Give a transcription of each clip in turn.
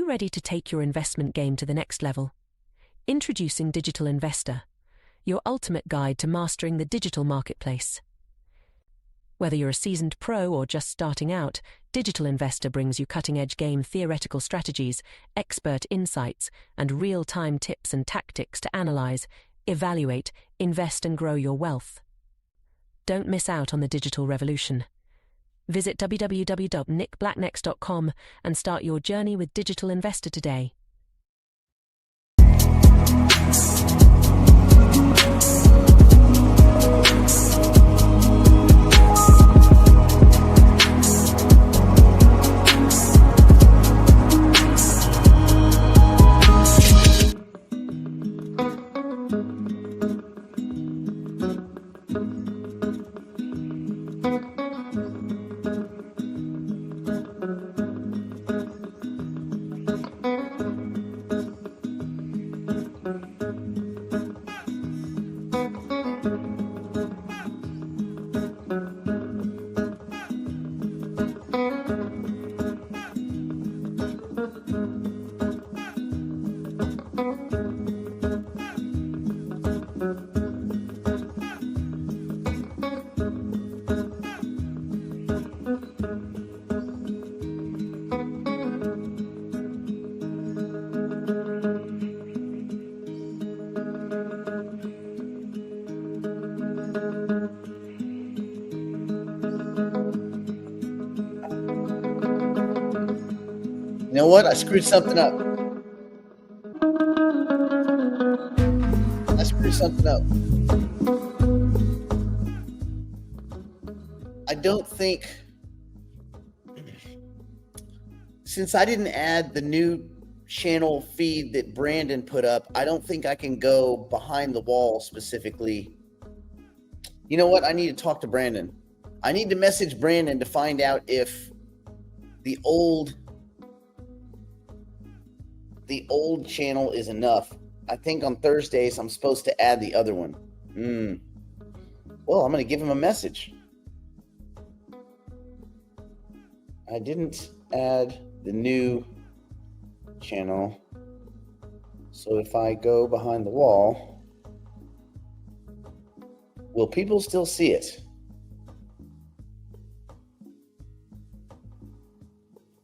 ready to take your investment game to the next level? Introducing Digital Investor, your ultimate guide to mastering the digital marketplace. Whether you're a seasoned pro or just starting out, Digital Investor brings you cutting-edge game theoretical strategies, expert insights, and real-time tips and tactics to analyze, evaluate, invest, and grow your wealth. Don't miss out on the digital revolution. Visit www.nickblacknex.com and start your journey with Digital Investor today. You know what? I screwed something up. I don't think, since I didn't add the new channel feed that Brandon put up, I don't think I can go behind the wall specifically. You know what? I need to talk to Brandon. I need to message Brandon to find out if the old channel is enough. I think on Thursdays I'm supposed to add the other one. Well, I'm going to give him a message. I didn't add the new channel. So if I go behind the wall, will people still see it?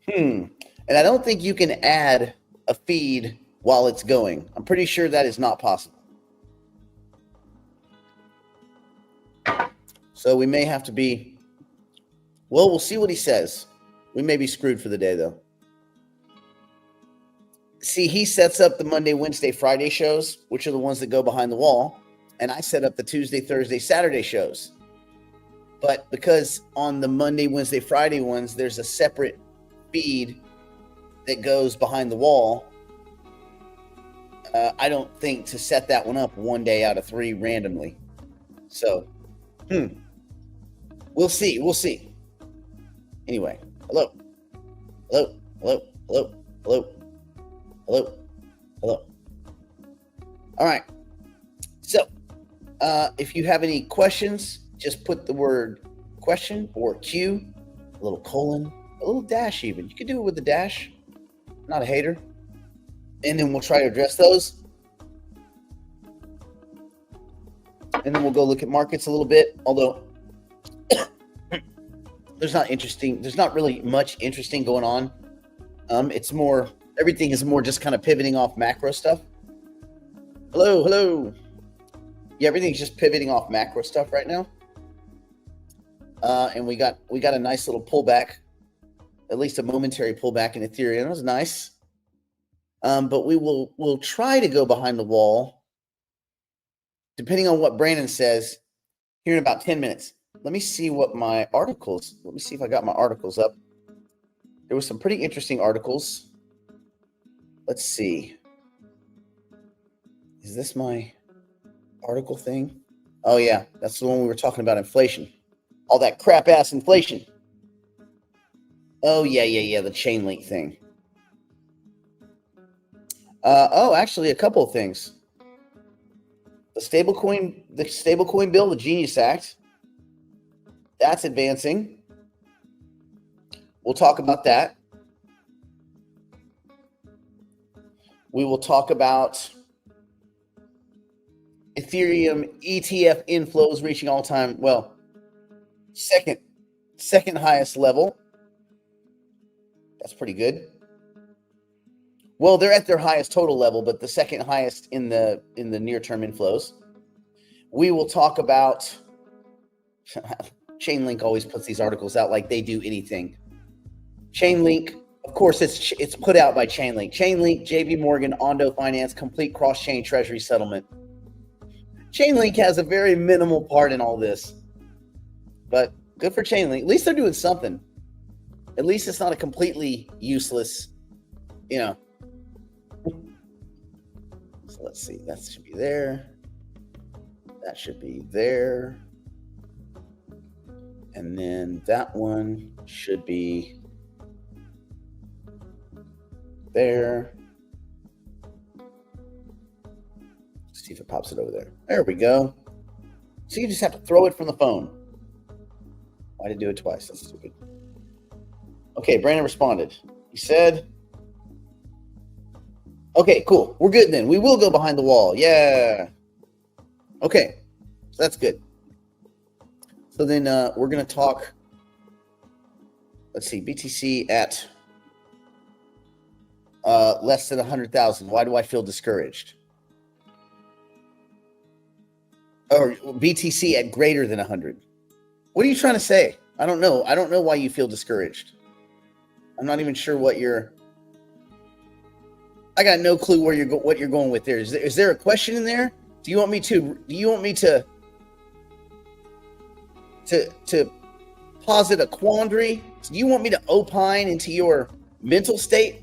And I don't think you can add a feed while it's going. I'm pretty sure that is not possible. So we may have to be, well, we'll see what he says. We may be screwed for the day, though. See, he sets up the Monday, Wednesday, Friday shows, which are the ones that go behind the wall. And I set up the Tuesday, Thursday, Saturday shows. But because on the Monday, Wednesday, Friday ones, there's a separate feed that goes behind the wall, I don't think to set that one up one day out of 3 randomly. So, we'll see. Anyway, hello. All right. So, if you have any questions, just put the word question or Q, a little colon, a little dash even. You can do it with the dash. Not a hater. And then we'll try to address those. And then we'll go look at markets a little bit. Although there's not really much interesting going on. Everything is more just kind of pivoting off macro stuff. Hello. Yeah, everything's just pivoting off macro stuff right now. And we got a nice little pullback, at least a momentary pullback in Ethereum. That was nice. But we'll try to go behind the wall, depending on what Brandon says, here in about 10 minutes. Let me see if I got my articles up. There were some pretty interesting articles. Let's see. Is this my article thing? Oh, yeah. That's the one we were talking about, inflation. All that crap-ass inflation. Oh, yeah. The chain link thing. Actually, a couple of things. The stablecoin bill, the Genius Act, that's advancing. We'll talk about that. We will talk about Ethereum ETF inflows reaching all-time, second highest level. That's pretty good. Well, they're at their highest total level, but the second highest in the near-term inflows. We will talk about Chainlink always puts these articles out like they do anything. Chainlink, of course, it's put out by Chainlink. Chainlink, JP Morgan, Ondo Finance, complete cross-chain treasury settlement. Chainlink has a very minimal part in all this, but good for Chainlink. At least they're doing something. At least it's not a completely useless, So let's see. That should be there. That should be there. And then that one should be there. Let's see if it pops it over there. There we go. So you just have to throw it from the phone. Why did I do it twice? That's stupid. Okay, Brandon responded. He said, okay, cool. We're good then. We will go behind the wall. Yeah. Okay, so that's good. So then we're going to talk, let's see, BTC at less than 100,000. Why do I feel discouraged? Or BTC at greater than 100. What are you trying to say? I don't know. I don't know why you feel discouraged. I'm not even sure what I got no clue what you're going with there. Is there a question in there? Do you want me to posit a quandary? Do you want me to opine into your mental state?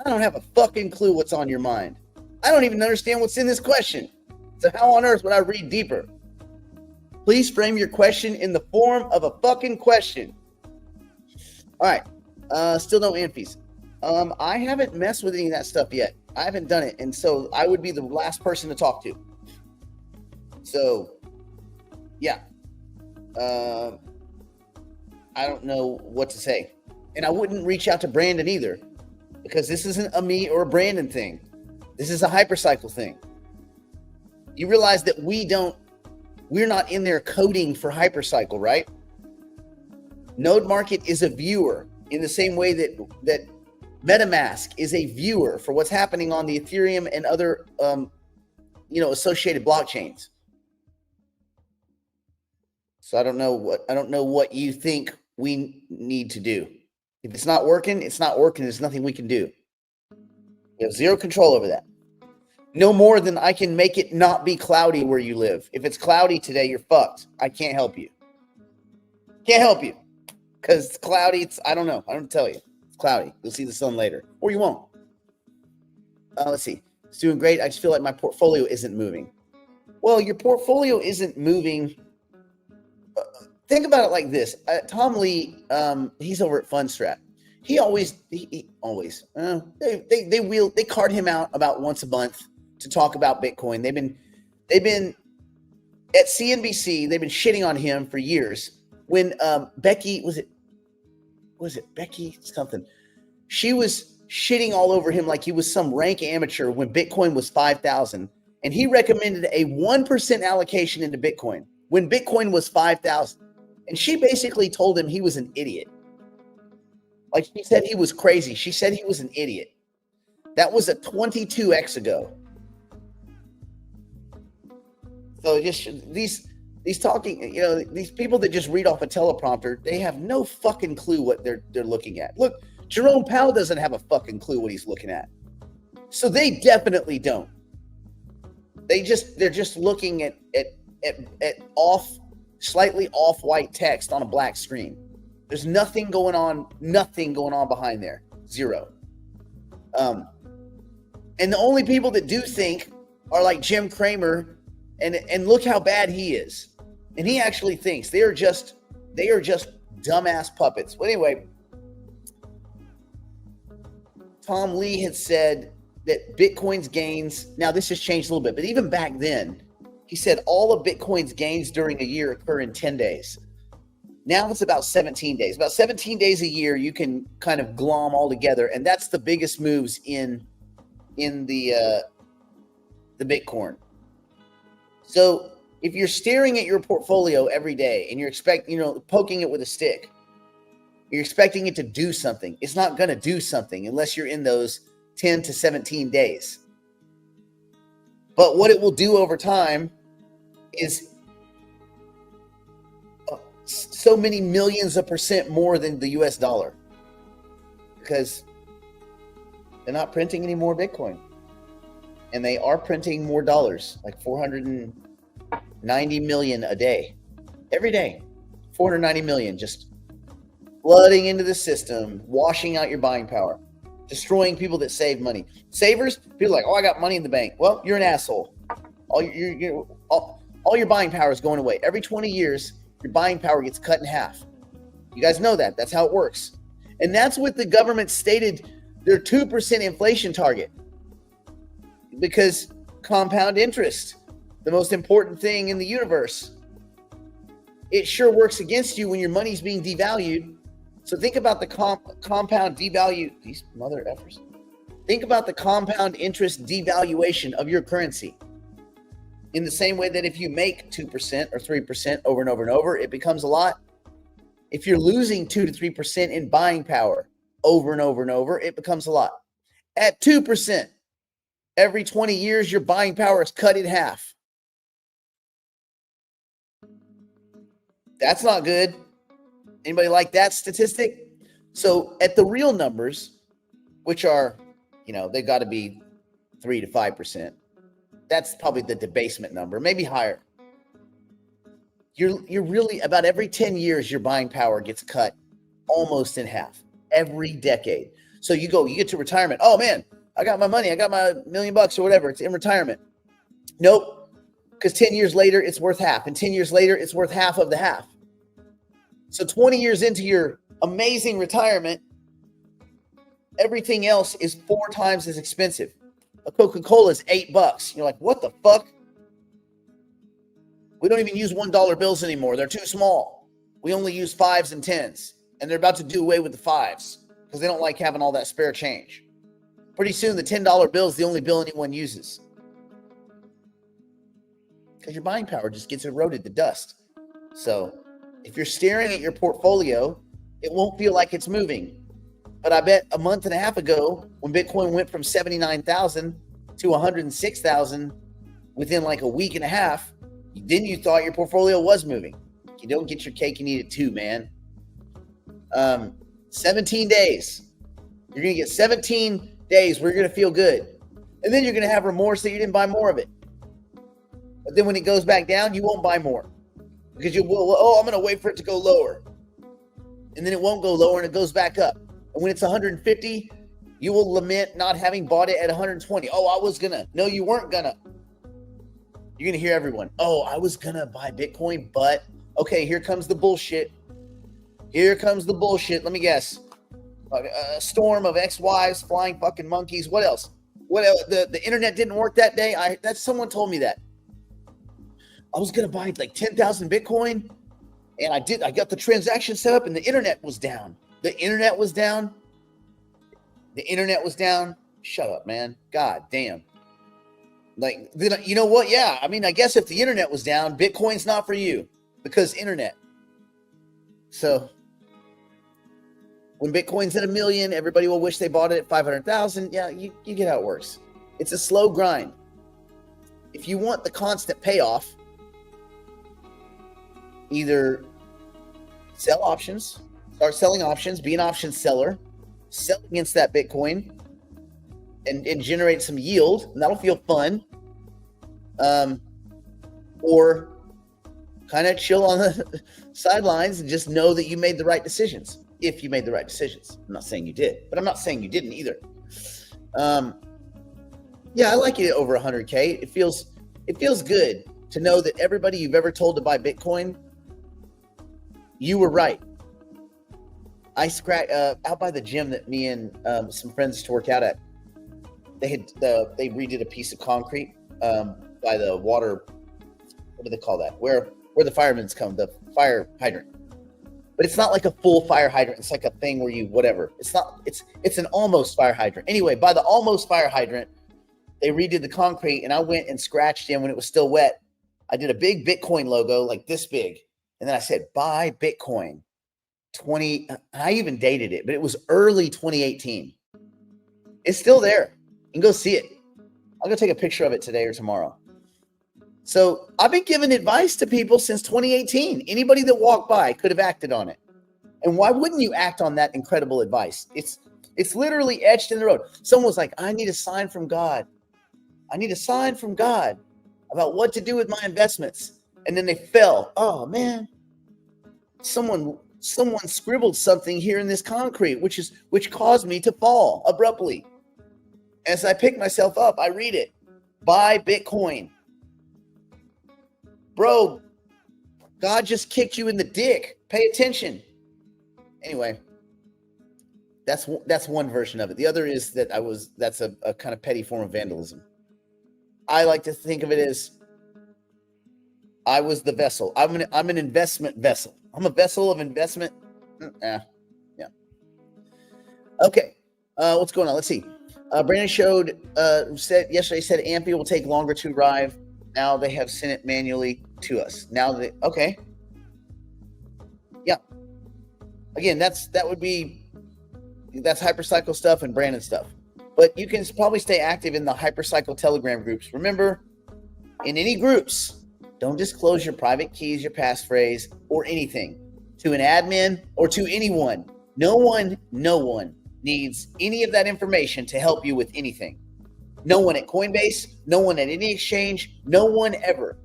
I don't have a fucking clue what's on your mind. I don't even understand what's in this question. So how on earth would I read deeper? Please frame your question in the form of a fucking question. All right. Still no ANFIs. I haven't messed with any of that stuff yet. I haven't done it. And so I would be the last person to talk to. So, yeah. I don't know what to say. And I wouldn't reach out to Brandon either, because this isn't a me or a Brandon thing. This is a hypercycle thing. You realize that we're not in there coding for hypercycle, right? Node Market is a viewer in the same way that MetaMask is a viewer for what's happening on the Ethereum and other associated blockchains. So I don't know what you think we need to do. If it's not working, it's not working. There's nothing we can do. We have zero control over that. No more than I can make it not be cloudy where you live. If it's cloudy today, you're fucked. I can't help you. Can't help you. Because it's cloudy. I don't know. I don't tell you. It's cloudy. You'll see the sun later. Or you won't. Let's see. It's doing great. I just feel like my portfolio isn't moving. Well, your portfolio isn't moving. Think about it like this. Tom Lee, he's over at Fundstrat. They card him out about once a month to talk about Bitcoin. They've been at CNBC. They've been shitting on him for years. When Becky, was it Becky something? She was shitting all over him like he was some rank amateur when Bitcoin was 5,000, and he recommended a 1% allocation into Bitcoin when Bitcoin was 5,000, and she basically told him he was an idiot. Like, she said he was crazy. She said he was an idiot. That was a 22x ago. So just these talking, these people that just read off a teleprompter, they have no fucking clue what they're looking at. Look, Jerome Powell doesn't have a fucking clue what he's looking at. So they definitely don't. They're just looking at slightly off-white text on a black screen. There's nothing going on behind there. Zero. And the only people that do think are like Jim Cramer, and look how bad he is. And he actually thinks they are just dumbass puppets. Well, anyway, Tom Lee had said that Bitcoin's gains, now this has changed a little bit, but even back then, he said all of Bitcoin's gains during a year occur in 10 days. Now it's about 17 days. About 17 days a year, you can kind of glom all together, and that's the biggest moves in in the Bitcoin. So if you're staring at your portfolio every day and you're poking it with a stick, you're expecting it to do something. It's not going to do something unless you're in those 10 to 17 days. But what it will do over time is so many millions of percent more than the US dollar, because they're not printing any more Bitcoin, and they are printing more dollars, like 490 million a day, every day, 490 million just flooding into the system, washing out your buying power, destroying people that save money. Savers, people are like, oh, I got money in the bank. Well, you're an asshole. All your buying power is going away. Every 20 years, your buying power gets cut in half. You guys know that. That's how it works. And that's what the government stated their 2% inflation target. Because compound interest, the most important thing in the universe, it sure works against you when your money's being devalued. So think about the compound devalue, these mother effers. Think about the compound interest devaluation of your currency. In the same way that if you make 2% or 3% over and over and over, it becomes a lot. If you're losing 2 to 3% in buying power over and over and over, it becomes a lot. At 2%, every 20 years, your buying power is cut in half. That's not good. Anybody like that statistic? So at the real numbers, which are, they've got to be 3 to 5%. That's probably the debasement number, maybe higher. You're really, about every 10 years, your buying power gets cut almost in half every decade. So you get to retirement. Oh man, I got my money. I got my $1 million or whatever. It's in retirement. Nope. Because 10 years later, it's worth half. And 10 years later, it's worth half of the half. So 20 years into your amazing retirement, everything else is 4 times as expensive. A Coca-Cola is $8. You're like, what the fuck? We don't even use $1 bills anymore. They're too small. We only use 5s and 10s. And they're about to do away with the 5s because they don't like having all that spare change. Pretty soon, the $10 bill is the only bill anyone uses. Because your buying power just gets eroded to dust. So if you're staring at your portfolio, it won't feel like it's moving. But I bet a month and a half ago, when Bitcoin went from 79,000 to 106,000 within like a week and a half, then you thought your portfolio was moving. You don't get your cake and eat it too, man. 17 days. You're going to get 17 days where you're going to feel good. And then you're going to have remorse that you didn't buy more of it. But then when it goes back down, you won't buy more. Because I'm going to wait for it to go lower. And then it won't go lower and it goes back up. And when it's 150, you will lament not having bought it at 120. Oh, I was going to. No, you weren't going to. You're going to hear everyone. Oh, I was going to buy Bitcoin, but okay, here comes the bullshit. Here comes the bullshit. Let me guess. A storm of ex-wives, flying fucking monkeys. What else? What else? The internet didn't work that day. Someone told me that. I was going to buy like 10,000 Bitcoin, and I did. I got the transaction set up, and the internet was down. The internet was down. The internet was down. Shut up, man. God damn. Like, you know what? Yeah. I mean, I guess if the internet was down, Bitcoin's not for you because internet. So when Bitcoin's at $1 million, everybody will wish they bought it at 500,000. Yeah, you get how it works. It's a slow grind. If you want the constant payoff, either sell options, start selling options, be an option seller, sell against that Bitcoin and generate some yield, and that'll feel fun. Or kind of chill on the sidelines and just know that you made the right decisions. If you made the right decisions. I'm not saying you did, but I'm not saying you didn't either. Yeah, I like it over 100K. It feels good to know that everybody you've ever told to buy Bitcoin, you were right. I out by the gym that me and some friends used to work out at. They redid a piece of concrete by the water. What do they call that? Where the firemen's come, the fire hydrant. But it's not like a full fire hydrant. It's like a thing where you whatever. It's not. It's an almost fire hydrant. Anyway, by the almost fire hydrant they redid the concrete, and I went and scratched in when it was still wet. I did a big Bitcoin logo, like this big. And then I said, buy Bitcoin. I even dated it, but it was early 2018. It's still there. You can go see it. I'll go take a picture of it today or tomorrow. So I've been giving advice to people since 2018. Anybody that walked by could have acted on it. And why wouldn't you act on that incredible advice? It's literally etched in the road. Someone was like, I need a sign from God. I need a sign from God about what to do with my investments. And then they fell. Oh man. Someone scribbled something here in this concrete, which caused me to fall abruptly. As I pick myself up, I read it. Buy Bitcoin. Bro, God just kicked you in the dick. Pay attention. Anyway, that's one version of it. The other is that that's a kind of petty form of vandalism. I like to think of it as I was the vessel. I'm an investment vessel. I'm a vessel of investment. Yeah. Okay. What's going on? Let's see. Brandon said Amphi will take longer to arrive. Now they have sent it manually to us. Okay. Yeah. Again, that's Hypercycle stuff and Brandon stuff. But you can probably stay active in the Hypercycle Telegram groups. Remember, in any groups, don't disclose your private keys, your passphrase, or anything to an admin or to anyone. No one needs any of that information to help you with anything. No one at Coinbase, no one at any exchange, no one ever.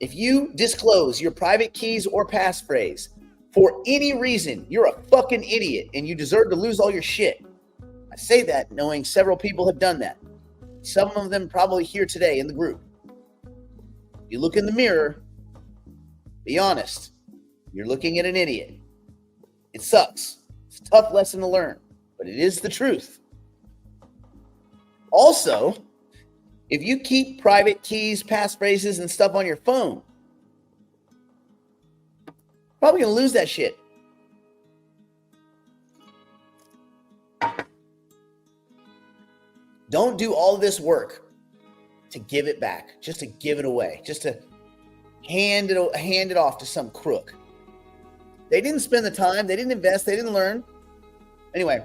If you disclose your private keys or passphrase for any reason, you're a fucking idiot and you deserve to lose all your shit. I say that knowing several people have done that. Some of them probably here today in the group. You look in the mirror, be honest. You're looking at an idiot. It sucks. It's a tough lesson to learn, but it is the truth. Also, if you keep private keys, passphrases, and stuff on your phone, probably going to lose that shit. Don't do all this work to give it back, just to give it away, just to hand it off to some crook. They didn't spend the time, they didn't invest, they didn't learn. Anyway,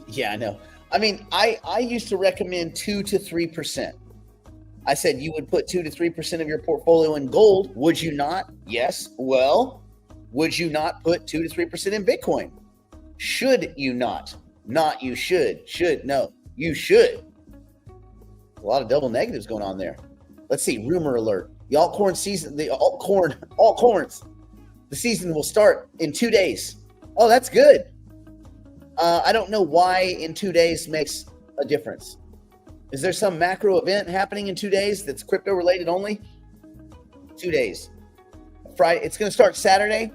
yeah, I know. I mean, I used to recommend 2 to 3%. I said you would put 2 to 3% of your portfolio in gold. Would you not? Yes. Well, would you not put 2 to 3% in Bitcoin? Should you not? Not you should. Should. No, you should. A lot of double negatives going on there. Let's see. Rumor alert. The altcoin season, altcoins, the season will start in 2 days. Oh, that's good. I don't know why in 2 days makes a difference. Is there some macro event happening in 2 days that's crypto related only? 2 days. Friday. It's going to start Saturday.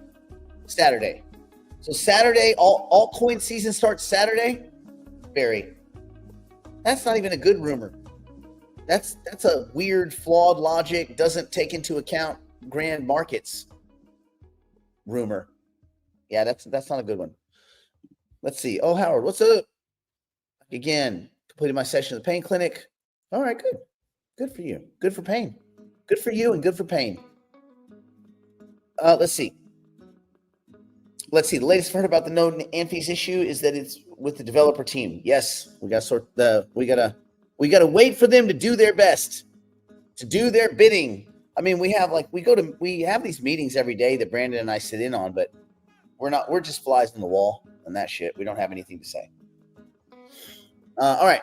So Saturday, altcoin season starts Saturday. Barry, that's not even a good rumor. That's a weird, flawed logic. Doesn't take into account grand markets. Rumor. Yeah, that's not a good one. Let's see. Oh, Howard, what's up? Again, completed my session at the pain clinic. All right, good. Good for you. Good for pain. Good for you and good for pain. Let's see. The latest part about the node Amphi's issue is that it's with the developer team. Yes, we gotta wait for them to do their best, to do their bidding. I mean, we have these meetings every day that Brandon and I sit in on, but we're just flies on the wall on that shit. We don't have anything to say. All right.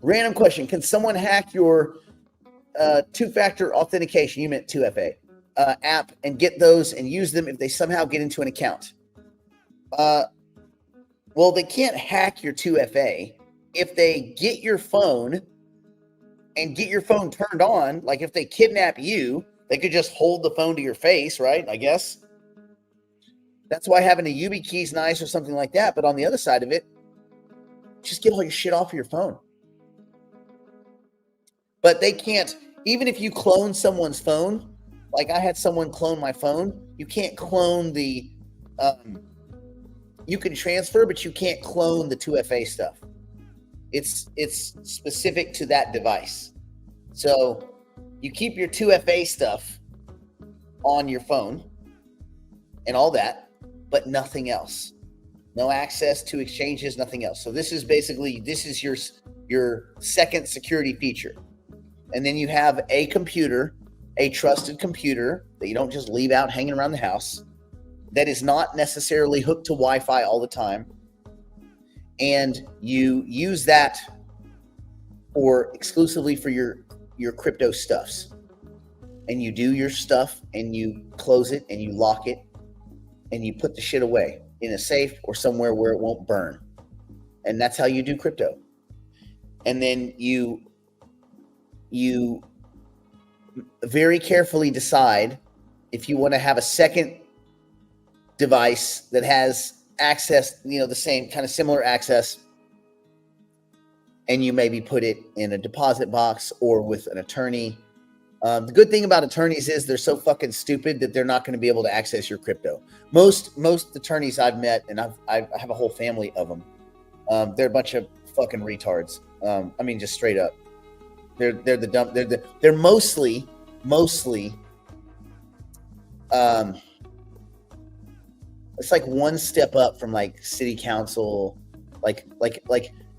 Random question. Can someone hack your two-factor authentication? You meant 2FA. App and get those and use them if they somehow get into an account? Well, they can't hack your 2FA if they get your phone and get your phone turned on. Like if they kidnap you, they could just hold the phone to your face, right? I guess. That's why having a YubiKey is nice or something like that. But on the other side of it, just get all your shit off of your phone. But they can't, even if you clone someone's phone, like I had someone clone my phone, you can't clone the you can transfer, but you can't clone the 2FA stuff. It's specific to that device. So you keep your 2FA stuff on your phone and all that, but nothing else. No access to exchanges, nothing else. So this is your second security feature. And then you have a computer, a trusted computer that you don't just leave out hanging around the house, that is not necessarily hooked to Wi-Fi all the time. And you use that exclusively for your crypto stuffs. And you do your stuff and you close it and you lock it and you put the shit away in a safe or somewhere where it won't burn. And that's how you do crypto. And then you very carefully decide if you want to have a second device that has access, the same kind of similar access, and you maybe put it in a deposit box or with an attorney. The good thing about attorneys is they're so fucking stupid that they're not going to be able to access your crypto. Most attorneys I've met, and I have a whole family of them, they're a bunch of fucking retards. I mean, just straight up. They're the dumb. They're mostly. It's like one step up from like city council, like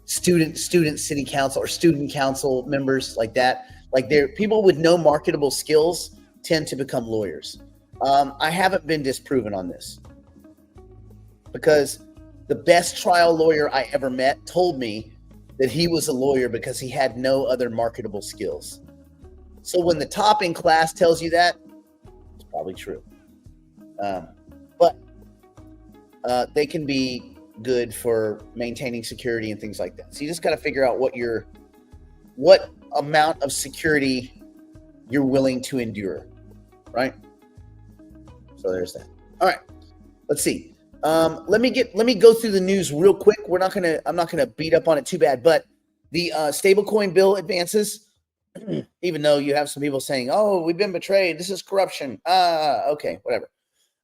student city council or student council members like that. Like they're people with no marketable skills tend to become lawyers. I haven't been disproven on this because the best trial lawyer I ever met told me that he was a lawyer because he had no other marketable skills. So when the top in class tells you that, it's probably true. But they can be good for maintaining security and things like that. So you just got to figure out what amount of security you're willing to endure, right? So there's that. All right, let's see. Let me go through the news real quick. I'm not gonna beat up on it too bad, but the stablecoin bill advances. Even though you have some people saying, "Oh, we've been betrayed. This is corruption." Okay, whatever.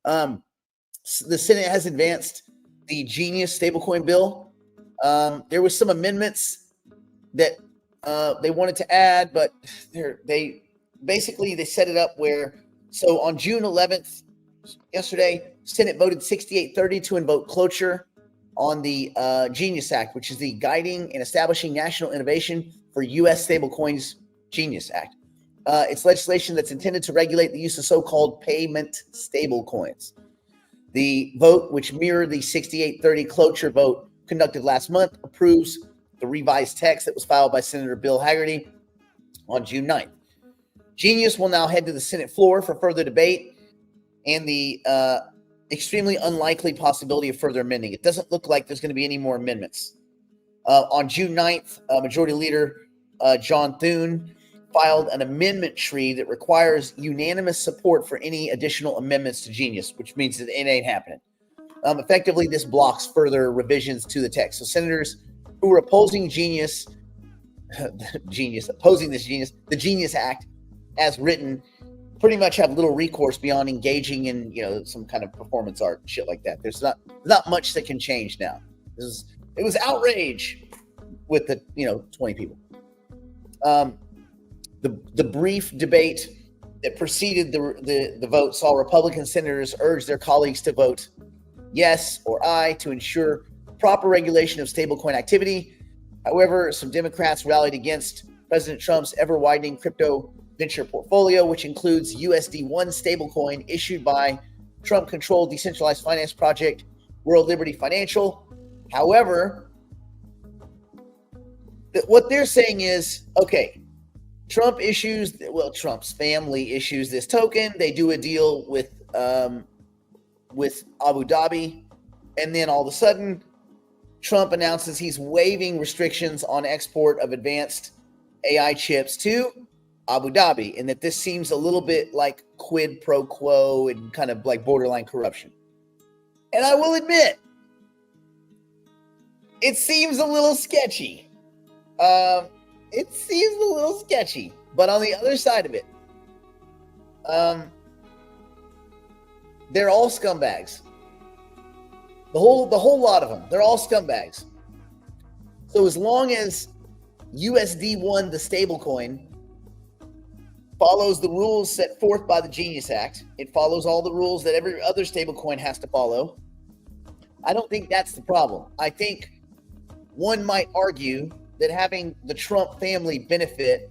The Senate has advanced the Genius stablecoin bill. There was some amendments that they wanted to add, but they set it up where, so on June 11th, yesterday, Senate voted 68-30 to invoke cloture on the Genius Act, which is the Guiding and Establishing National Innovation for U.S. Stablecoins Genius Act. It's legislation that's intended to regulate the use of so-called payment stablecoins. The vote, which mirrored the 68-30 cloture vote conducted last month, approves the revised text that was filed by Senator Bill Hagerty on June 9th. Genius will now head to the Senate floor for further debate and the extremely unlikely possibility of further amending. It doesn't look like there's going to be any more amendments. On June 9th, Majority Leader John Thune filed an amendment tree that requires unanimous support for any additional amendments to Genius, which means that it ain't happening. Effectively, this blocks further revisions to the text. So senators who are opposing Genius, the Genius Act as written, pretty much have little recourse beyond engaging in, some kind of performance art and shit like that. There's not much that can change now. It was outrage with the 20 people. The brief debate that preceded the vote saw Republican senators urge their colleagues to vote yes or aye to ensure proper regulation of stablecoin activity. However, some Democrats rallied against President Trump's ever-widening crypto venture portfolio, which includes USD1 stablecoin issued by Trump-controlled decentralized finance project World Liberty Financial. However, what they're saying is, okay, Trump's family issues this token. They do a deal with Abu Dhabi, and then all of a sudden, Trump announces he's waiving restrictions on export of advanced AI chips to Abu Dhabi, and that this seems a little bit like quid pro quo and kind of like borderline corruption. And I will admit, it seems a little sketchy. But on the other side of it, they're all scumbags. The whole lot of them. They're all scumbags. So as long as USD1, the stablecoin, follows the rules set forth by the Genius Act, it follows all the rules that every other stablecoin has to follow, I don't think that's the problem. I think one might argue that having the Trump family benefit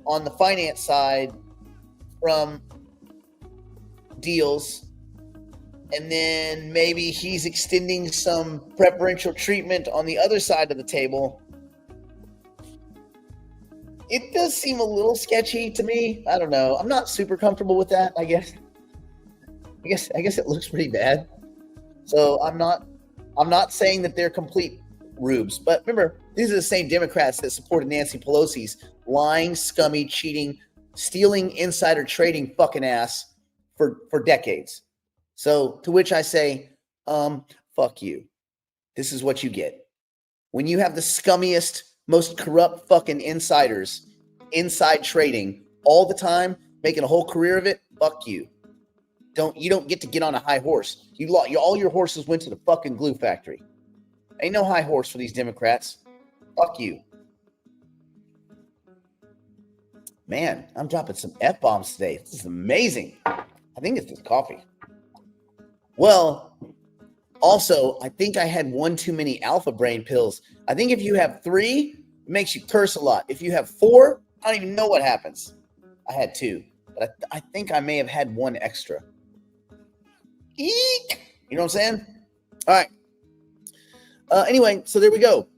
on the finance side from deals, and then maybe he's extending some preferential treatment on the other side of the table. It does seem a little sketchy to me. I don't know. I'm not super comfortable with that, I guess. I guess it looks pretty bad. So I'm not saying that they're complete rubes. But remember, these are the same Democrats that supported Nancy Pelosi's lying, scummy, cheating, stealing, insider trading fucking ass for decades. So to which I say, fuck you. This is what you get. When you have the scummiest, most corrupt fucking insiders inside trading all the time, making a whole career of it, fuck you. You don't get to get on a high horse. All your horses went to the fucking glue factory. Ain't no high horse for these Democrats. Fuck you. Man, I'm dropping some F-bombs today. This is amazing. I think it's this coffee. Well, also, I think I had one too many alpha brain pills. I think if you have 3, it makes you curse a lot. If you have 4, I don't even know what happens. I had 2, but I think I may have had 1 extra. Eek! You know what I'm saying? All right. Anyway, so there we go.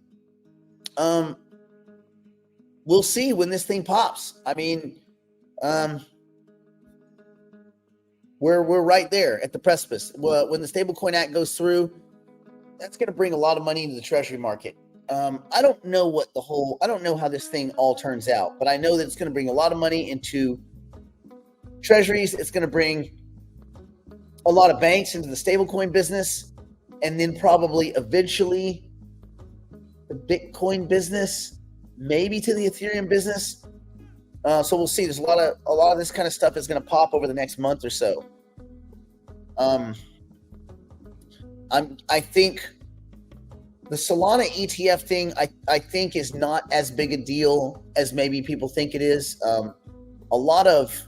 We'll see when this thing pops. I mean, we're right there at the precipice. When the Stablecoin Act goes through, that's going to bring a lot of money into the Treasury market. I don't know how this thing all turns out, but I know that it's going to bring a lot of money into Treasuries. It's going to bring a lot of banks into the stablecoin business, and then probably eventually the Bitcoin business, maybe to the Ethereum business. So we'll see. There's a lot of this kind of stuff is going to pop over the next month or so. I think the Solana ETF thing, I think is not as big a deal as maybe people think it is. A lot of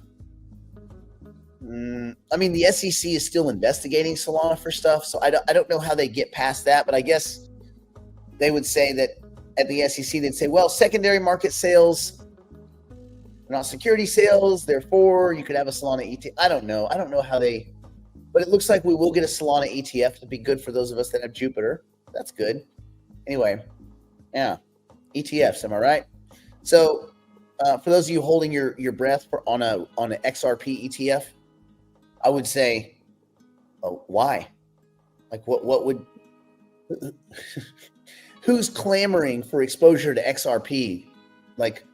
the SEC is still investigating Solana for stuff, so I don't know how they get past that, but I guess they would say that at the SEC, they'd say, well, secondary market sales are not security sales, therefore you could have a Solana ETF. I don't know how they, but it looks like we will get a Solana ETF to be good for those of us that have Jupiter. That's good. Anyway, yeah, ETFs, am I right? So for those of you holding your breath on an XRP ETF, I would say, oh, why? Like, what would? Who's clamoring for exposure to XRP? Like,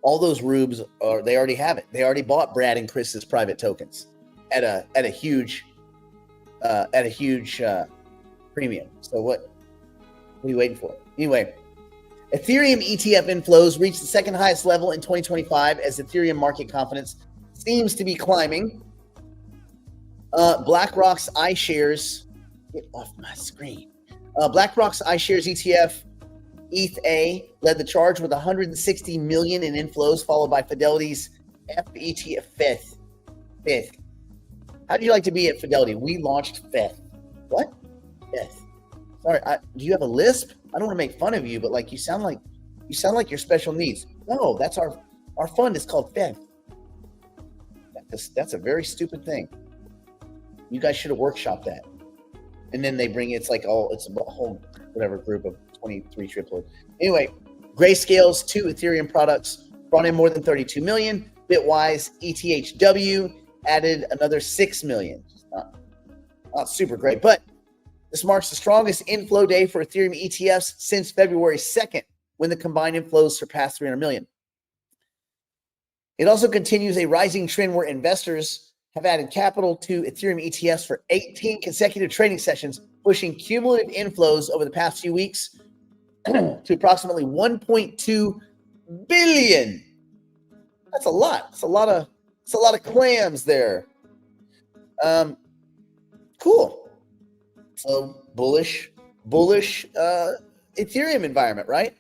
all those rubes they already have it. They already bought Brad and Chris's private tokens at a huge premium. So what are you waiting for? Anyway, Ethereum ETF inflows reached the second highest level in 2025 as Ethereum market confidence seems to be climbing. BlackRock's iShares, get off my screen. BlackRock's iShares ETF, ETH-A, led the charge with 160 million in inflows, followed by Fidelity's FETF fifth. How'd you like to be at Fidelity? We launched fifth. What? Fifth. Sorry, do you have a lisp? I don't want to make fun of you, but like you sound like you're special needs. No, that's our fund is called fifth. That's a very stupid thing. You guys should have workshopped that. And then they bring it's a whole whatever group of 23 triplets. Anyway, Grayscale's 2 Ethereum products brought in more than 32 million. Bitwise ETHW added another 6 million. Not super great, but this marks the strongest inflow day for Ethereum ETFs since February 2nd, when the combined inflows surpassed 300 million. It also continues a rising trend where investors have added capital to Ethereum ETFs for 18 consecutive trading sessions, pushing cumulative inflows over the past few weeks to approximately 1.2 billion. That's a lot. It's a lot of clams there. Cool. So bullish Ethereum environment, right?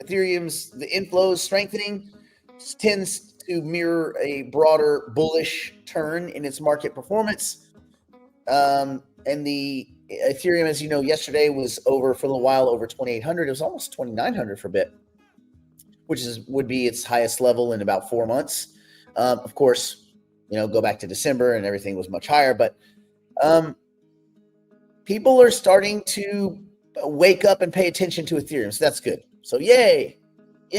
Ethereum's the inflows strengthening tends to mirror a broader bullish turn in its market performance. And the Ethereum, as you know, yesterday was over for a little while over 2,800. It was almost 2,900 for a bit, which would be its highest level in about 4 months. Of course, go back to December and everything was much higher, but people are starting to wake up and pay attention to Ethereum. So that's good. So yay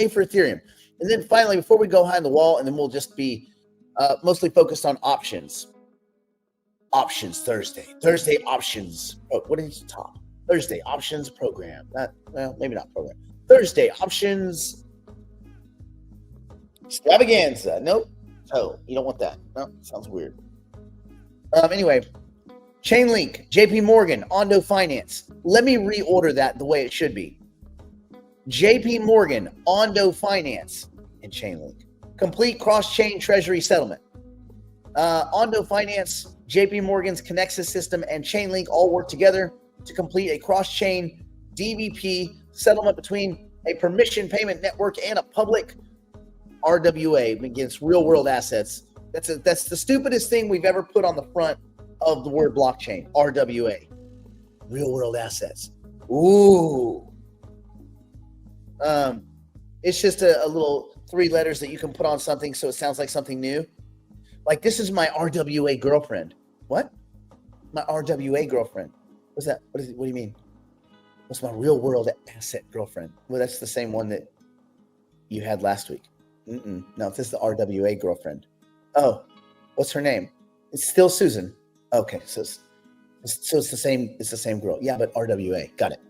for Ethereum. And then finally, before we go behind the wall, and then we'll just be mostly focused on options. Options Thursday options. Oh, what is the top? Thursday options program. Maybe not program. Thursday options extravaganza. Nope. Oh, you don't want that. No, sounds weird. Anyway, Chainlink, JP Morgan, Ondo Finance. Let me reorder that the way it should be. JP Morgan, Ondo Finance, and Chainlink. Complete cross-chain treasury settlement. Ondo Finance, JP Morgan's Connexus system, and Chainlink all work together to complete a cross-chain DVP settlement between a permission payment network and a public RWA against real-world assets. That's the stupidest thing we've ever put on the front of the word blockchain. RWA, real-world assets. Ooh. It's just a little 3 letters that you can put on something so it sounds like something new. Like, this is my RWA girlfriend. What? My RWA girlfriend. What's that? What do you mean? What's my real world asset girlfriend? Well, that's the same one that you had last week. No, this is the RWA girlfriend. Oh, what's her name? It's still Susan. Okay, so it's the same. It's the same girl. Yeah, but RWA. Got it.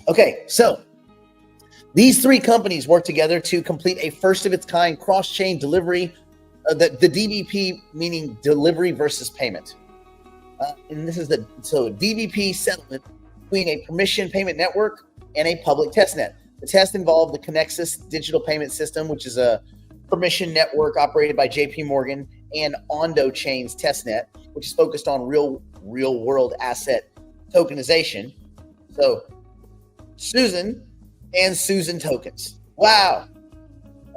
Okay, so these 3 companies work together to complete a first of its kind cross-chain delivery. The DVP meaning delivery versus payment. And this is DVP settlement between a permission payment network and a public testnet. The test involved the Connexus digital payment system, which is a permission network operated by JP Morgan, and Ondo Chain's testnet, which is focused on real world asset tokenization. So Susan and Susan tokens. Wow.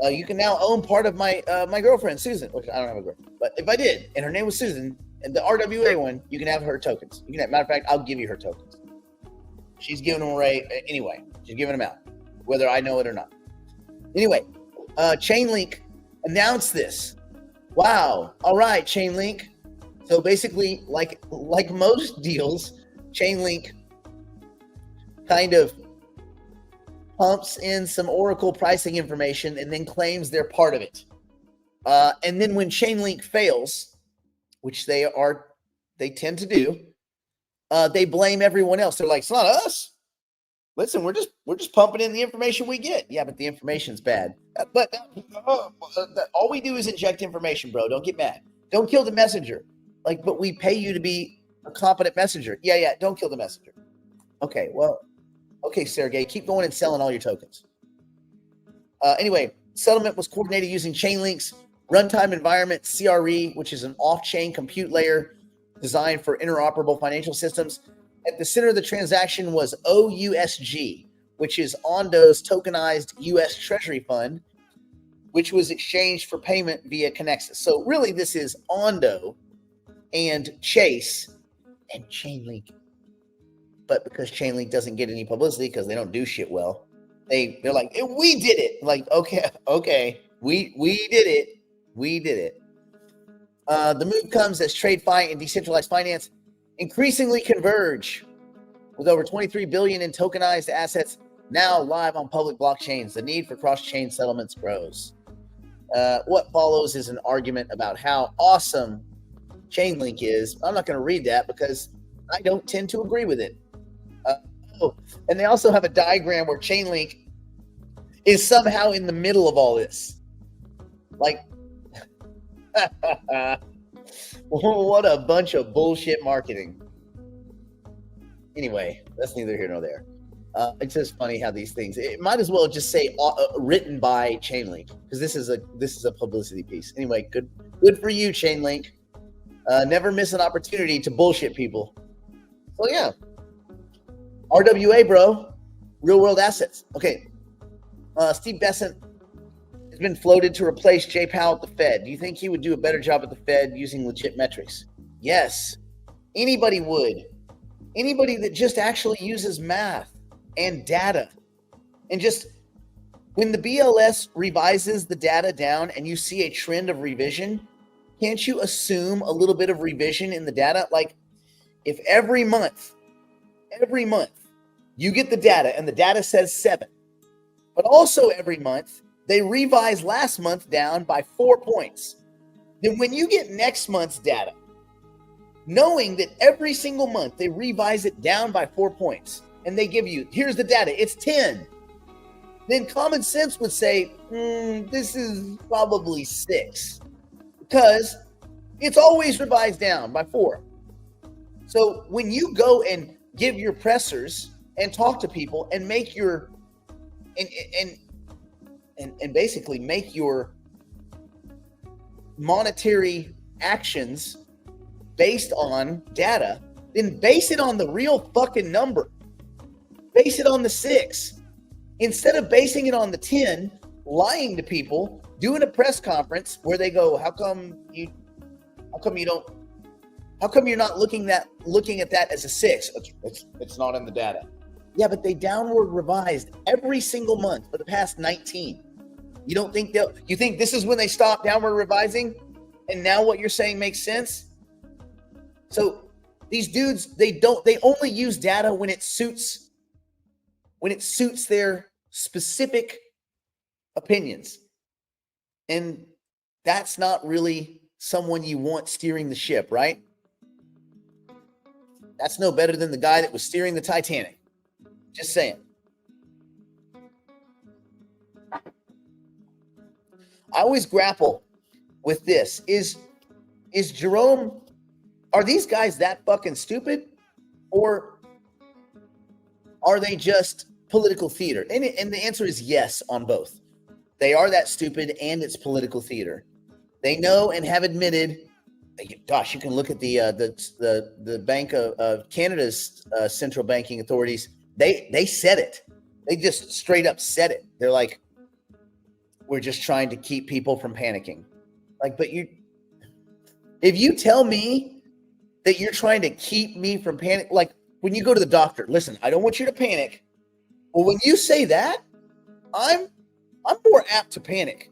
You can now own part of my girlfriend, Susan, which I don't have a girlfriend. But if I did, and her name was Susan, and the RWA one, you can have her tokens. Matter of fact, I'll give you her tokens. She's giving them away anyway. She's giving them out, whether I know it or not. Anyway, Chainlink announced this. Wow. All right, Chainlink. So basically, like most deals, Chainlink kind of pumps in some Oracle pricing information and then claims they're part of it. And then when Chainlink fails, which they tend to do, they blame everyone else. They're like, it's not us. Listen, we're just pumping in the information we get. Yeah, but the information's bad. But all we do is inject information, bro. Don't get mad. Don't kill the messenger. But we pay you to be a competent messenger. Yeah. Don't kill the messenger. Okay, well. Okay, Sergey, keep going and selling all your tokens. Anyway, settlement was coordinated using Chainlink's runtime environment, CRE, which is an off-chain compute layer designed for interoperable financial systems. At the center of the transaction was OUSG, which is Ondo's tokenized U.S. Treasury Fund, which was exchanged for payment via Connexus. So really, this is Ondo and Chase and Chainlink. But because Chainlink doesn't get any publicity because they don't do shit well, they're like, we did it. Like, okay, we did it. The move comes as TradeFi and decentralized finance increasingly converge, with over 23 billion in tokenized assets now live on public blockchains. The need for cross-chain settlements grows. What follows is an argument about how awesome Chainlink is. I'm not going to read that because I don't tend to agree with it. And they also have a diagram where Chainlink is somehow in the middle of all this. Like, what a bunch of bullshit marketing. Anyway, that's neither here nor there. It's just funny how these things. It might as well just say written by Chainlink, because this is a publicity piece. Anyway, good for you, Chainlink. Never miss an opportunity to bullshit people. So yeah. RWA, bro. Real world assets. Okay. Steve Bessent has been floated to replace Jay Powell at the Fed. Do you think he would do a better job at the Fed using legit metrics? Yes. Anybody would. Anybody that just actually uses math and data. And just when the BLS revises the data down and you see a trend of revision, can't you assume a little bit of revision in the data? Like if every month, you get the data and the data says 7, but also every month they revise last month down by 4 points. Then when you get next month's data, knowing that every single month they revise it down by 4 points and they give you, here's the data, it's 10. Then common sense would say, this is probably 6 because it's always revised down by 4. So when you go and give your pressers and talk to people and make your and basically make your monetary actions based on data, then base it on the real fucking number. Base it on the 6. Instead of basing it on the 10, lying to people, doing a press conference where they go, how come you're not looking at that as a 6? It's not in the data. Yeah, but they downward revised every single month for the past 19. You think this is when they stop downward revising? And now what you're saying makes sense? So these dudes, they only use data when it suits their specific opinions. And that's not really someone you want steering the ship, right? That's no better than the guy that was steering the Titanic. Just saying. I always grapple with this. Is Jerome, are these guys that fucking stupid? Or are they just political theater? And the answer is yes on both. They are that stupid and it's political theater. They know and have admitted, gosh, you can look at the Bank of Canada's central banking authorities. They said it. They just straight up said it. They're like, we're just trying to keep people from panicking. Like, but if you tell me that you're trying to keep me from panic, like when you go to the doctor, listen, I don't want you to panic. Well, when you say that, I'm more apt to panic.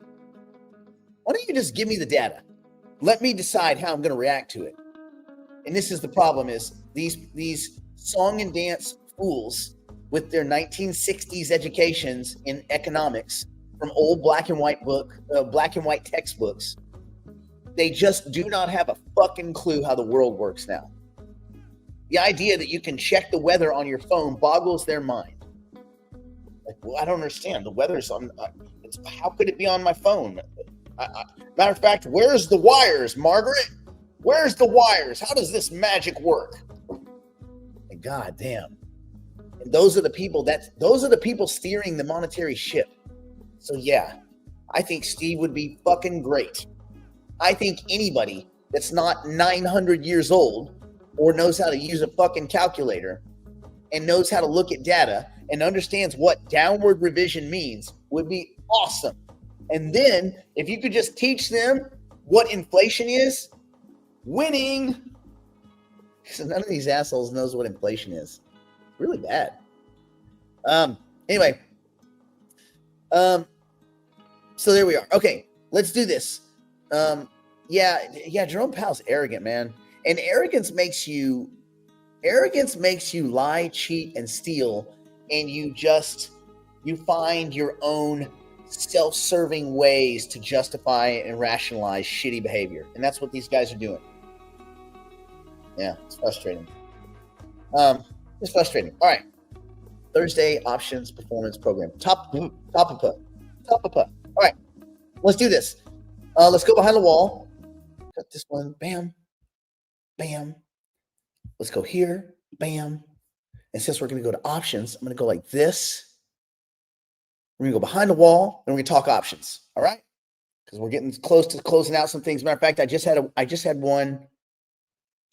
Why don't you just give me the data? Let me decide how I'm going to react to it. And this is the problem: is these song and dance fools with their 1960s educations in economics from old black and white textbooks. They just do not have a fucking clue how the world works now. The idea that you can check the weather on your phone boggles their mind. Like, well, I don't understand. The weather's on. How could it be on my phone? Matter of fact, where's the wires, Margaret? Where's the wires? How does this magic work? And God damn. And those are the people steering the monetary ship. So yeah, I think Steve would be fucking great. I think anybody that's not 900 years old or knows how to use a fucking calculator and knows how to look at data and understands what downward revision means would be awesome. And then if you could just teach them what inflation is, winning. So none of these assholes knows what inflation is. It's really bad. Anyway. So there we are. Okay, let's do this. Yeah, Jerome Powell's arrogant, man. And arrogance makes you lie, cheat, and steal, and you find your own self-serving ways to justify and rationalize shitty behavior. And that's what these guys are doing. Yeah, it's frustrating. It's frustrating. All right. Thursday options performance program. Top of put. All right. Let's do this. Let's go behind the wall. Cut this one. Bam. Bam. Let's go here. Bam. And since we're going to go to options, I'm going to go like this. We're going to go behind the wall, and we're going to talk options. All right? Because we're getting close to closing out some things. Matter of fact, I just had one.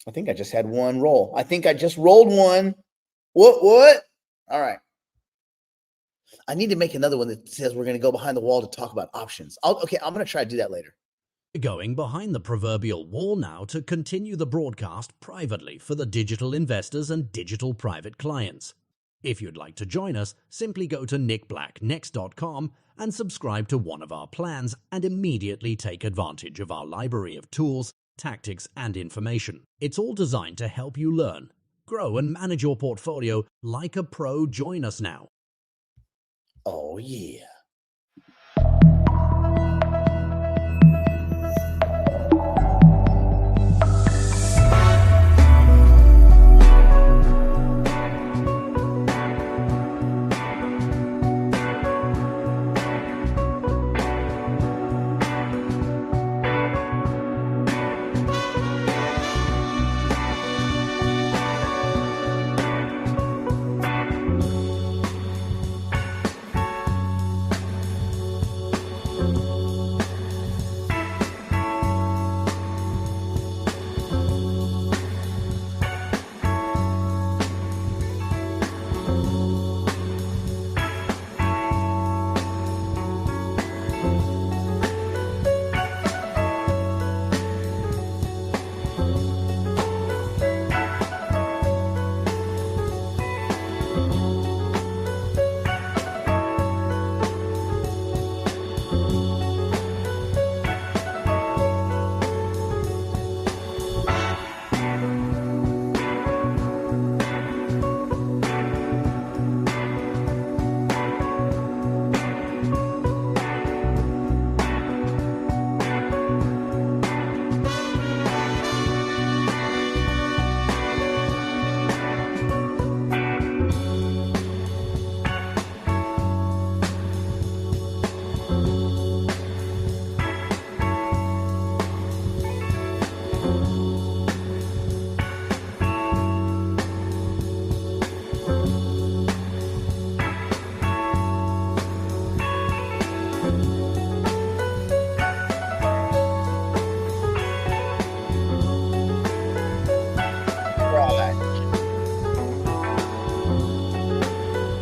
I think I just had one roll. I think I just rolled one. What? All right. I need to make another one that says we're going to go behind the wall to talk about options. Okay, I'm going to try to do that later. Going behind the proverbial wall now to continue the broadcast privately for the digital investors and digital private clients. If you'd like to join us, simply go to nickblacknext.com and subscribe to one of our plans and immediately take advantage of our library of tools, tactics, and information. It's all designed to help you learn, grow, and manage your portfolio like a pro. Join us now. Oh, yeah.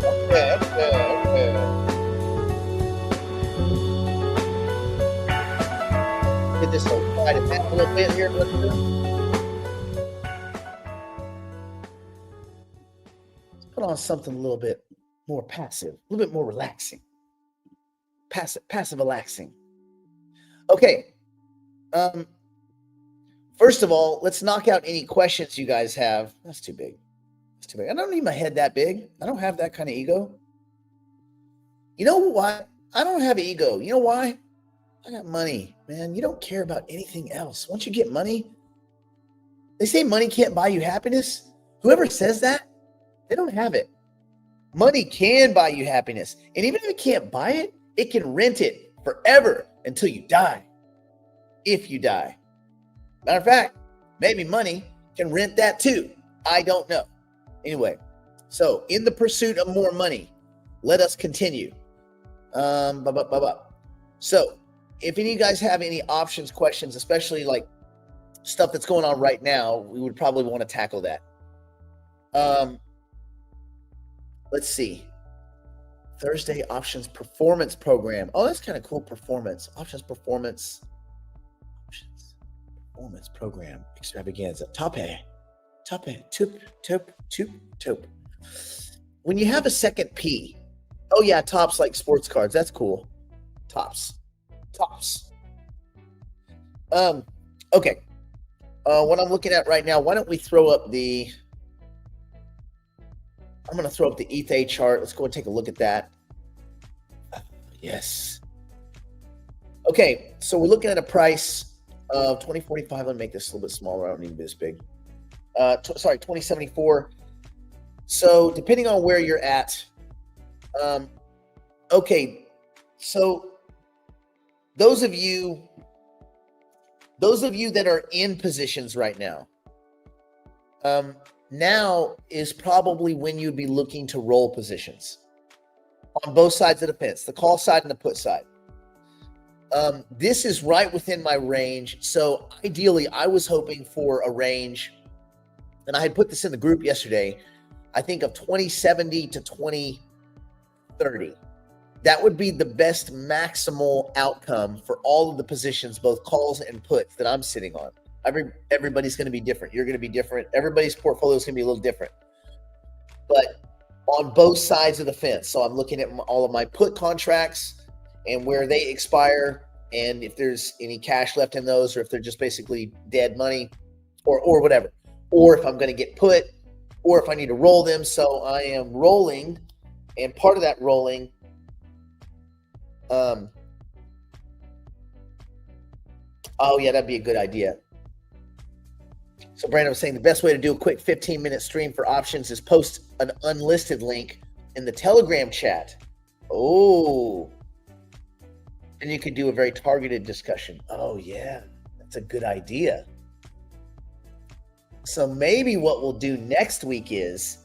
Okay. Get this whole quiet it down a little bit here. Let's put on something a little bit more passive, a little bit more relaxing. Passive relaxing. Okay. First of all, let's knock out any questions you guys have. That's too big. That's too big. I don't need my head that big. I don't have that kind of ego. You know why? I don't have ego. You know why? I got money, man. You don't care about anything else. Once you get money, they say money can't buy you happiness. Whoever says that, they don't have it. Money can buy you happiness. And even if it can't buy it, it can rent it forever until you die. If you die. Matter of fact, maybe money can rent that too. I don't know. Anyway, so in the pursuit of more money, let us continue. So if any of you guys have any options, questions, especially like stuff that's going on right now, we would probably want to tackle that. Let's see. Thursday options performance program. Oh, that's kind of cool. Performance performance program extravaganza. Top. When you have a second P, oh yeah, tops like sports cards. That's cool. Tops. Okay. What I'm looking at right now, why don't we throw up I'm going to throw up the ETH chart. Let's go and take a look at that. Yes. Okay, so we're looking at a price of 2045. Let me make this a little bit smaller. I don't need to be this big. 2074. So depending on where you're at, okay. So those of you that are in positions right now, now is probably when you'd be looking to roll positions on both sides of the fence, the call side and the put side. This is right within my range. So ideally, I was hoping for a range, and I had put this in the group yesterday. I think of 2070 to 2030. That would be the best maximal outcome for all of the positions, both calls and puts that I'm sitting on. Everybody's going to be different. You're going to be different. Everybody's portfolio is going to be a little different. But on both sides of the fence. So I'm looking at all of my put contracts and where they expire, and if there's any cash left in those, or if they're just basically dead money or whatever, or if I'm going to get put, or if I need to roll them. So I am rolling, and part of that rolling, oh yeah, that'd be a good idea. So Brandon was saying the best way to do a quick 15-minute stream for options is post an unlisted link in the Telegram chat. Oh, and you could do a very targeted discussion. Oh yeah, that's a good idea. So maybe what we'll do next week is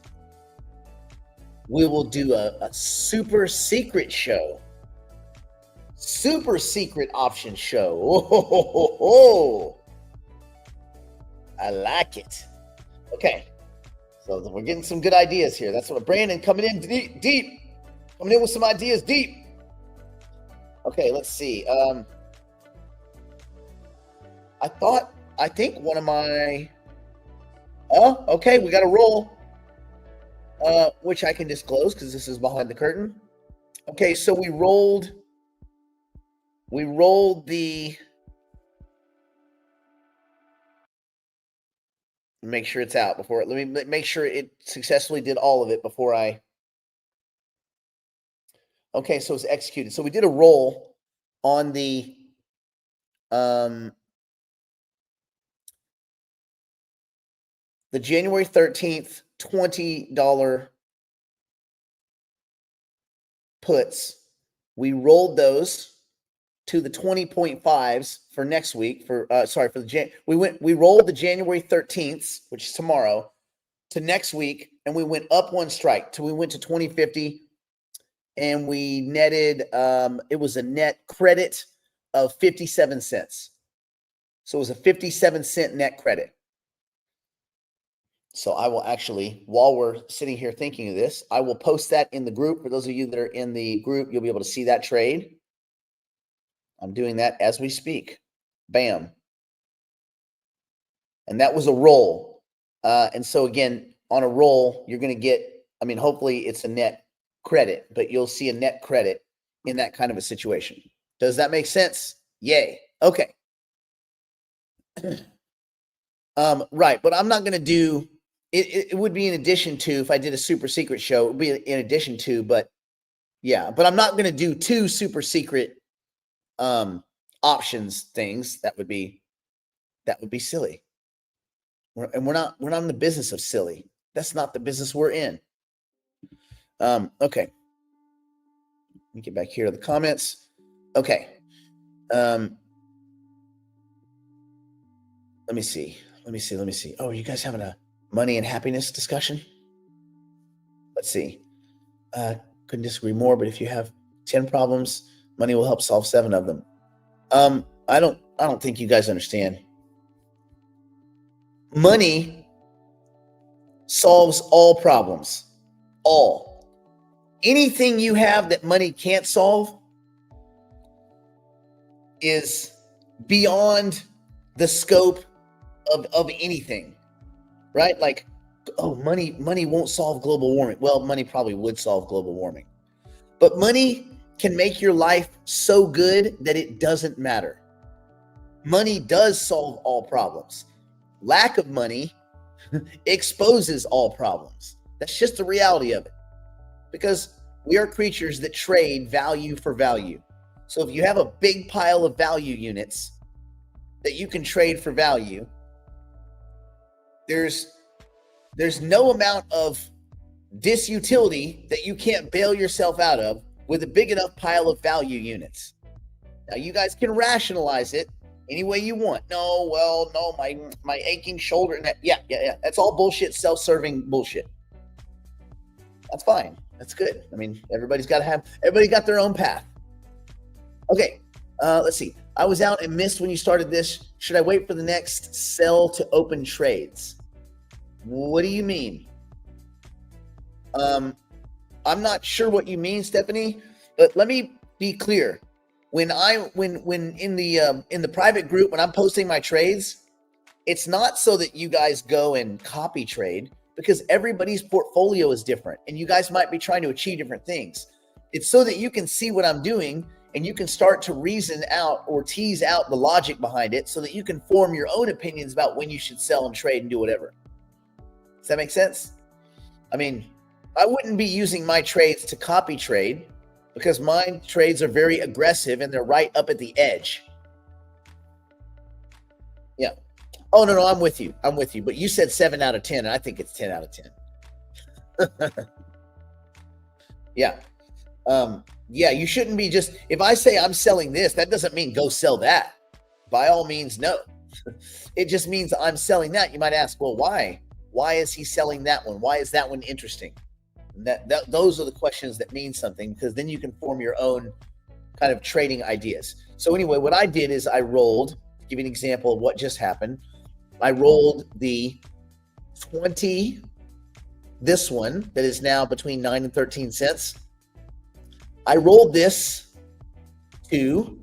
we will do a super secret show. Super secret option show. Oh. I like it. Okay. So we're getting some good ideas here. That's what Brandon coming in deep. Coming in with some ideas deep. Okay, let's see. I think one of my okay, we got a roll. Which I can disclose because this is behind the curtain. Okay, so we rolled the, make sure it's out before, let me make sure it successfully did all of it before I, okay, so it's executed. So we did a roll on the, January 13th, $20 puts. We rolled those to the 20.5s for next week. We rolled the January 13th, which is tomorrow, to next week, and we went up one strike till we went to 2050, and we netted. It was a net credit of 57 cents. So it was a 57-cent net credit. So I will actually, while we're sitting here thinking of this, I will post that in the group. For those of you that are in the group, you'll be able to see that trade. I'm doing that as we speak. Bam. And that was a roll. And so again, on a roll, you're going to get, I mean, hopefully it's a net credit, but you'll see a net credit in that kind of a situation. Does that make sense? Yay. Okay. Right. But I'm not going to do, it would be in addition to, if I did a super secret show, it would be in addition to, but yeah, but I'm not going to do two super secret options things. That would be silly. We're not in the business of silly. That's not the business we're in. Okay. Let me get back here to the comments. Okay. Let me see. Oh, are you guys having a money and happiness discussion? Let's see. Couldn't disagree more, but if you have 10 problems, money will help solve 7 of them. I don't think you guys understand. Money solves all problems. All. Anything you have that money can't solve is beyond the scope of anything, right? Like, oh, money won't solve global warming. Well, money probably would solve global warming, but money can make your life so good that it doesn't matter. Money does solve all problems. Lack of money exposes all problems. That's just the reality of it, because we are creatures that trade value for value. So if you have a big pile of value units that you can trade for value, there's no amount of disutility that you can't bail yourself out of with a big enough pile of value units. Now you guys can rationalize it any way you want. No, my aching shoulder. Yeah. That's all bullshit, self-serving bullshit. That's fine. That's good. I mean, everybody got their own path. Okay, let's see. I was out and missed when you started this. Should I wait for the next sell to open trades? What do you mean? I'm not sure what you mean, Stephanie, but let me be clear. When in the private group, when I'm posting my trades, it's not so that you guys go and copy trade, because everybody's portfolio is different and you guys might be trying to achieve different things. It's so that you can see what I'm doing and you can start to reason out or tease out the logic behind it so that you can form your own opinions about when you should sell and trade and do whatever. Does that make sense? I mean, I wouldn't be using my trades to copy trade, because my trades are very aggressive and they're right up at the edge. Yeah. Oh, no, I'm with you. But you said 7 out of 10, and I think it's 10 out of 10. Yeah. Yeah, you shouldn't be just, if I say I'm selling this, that doesn't mean go sell that. By all means, no. It just means I'm selling that. You might ask, well, why? Why is he selling that one? Why is that one interesting? And those are the questions that mean something, because then you can form your own kind of trading ideas. So anyway, what I did is I rolled, to give you an example of what just happened. I rolled the 20, this one that is now between 9 and 13 cents. I rolled this to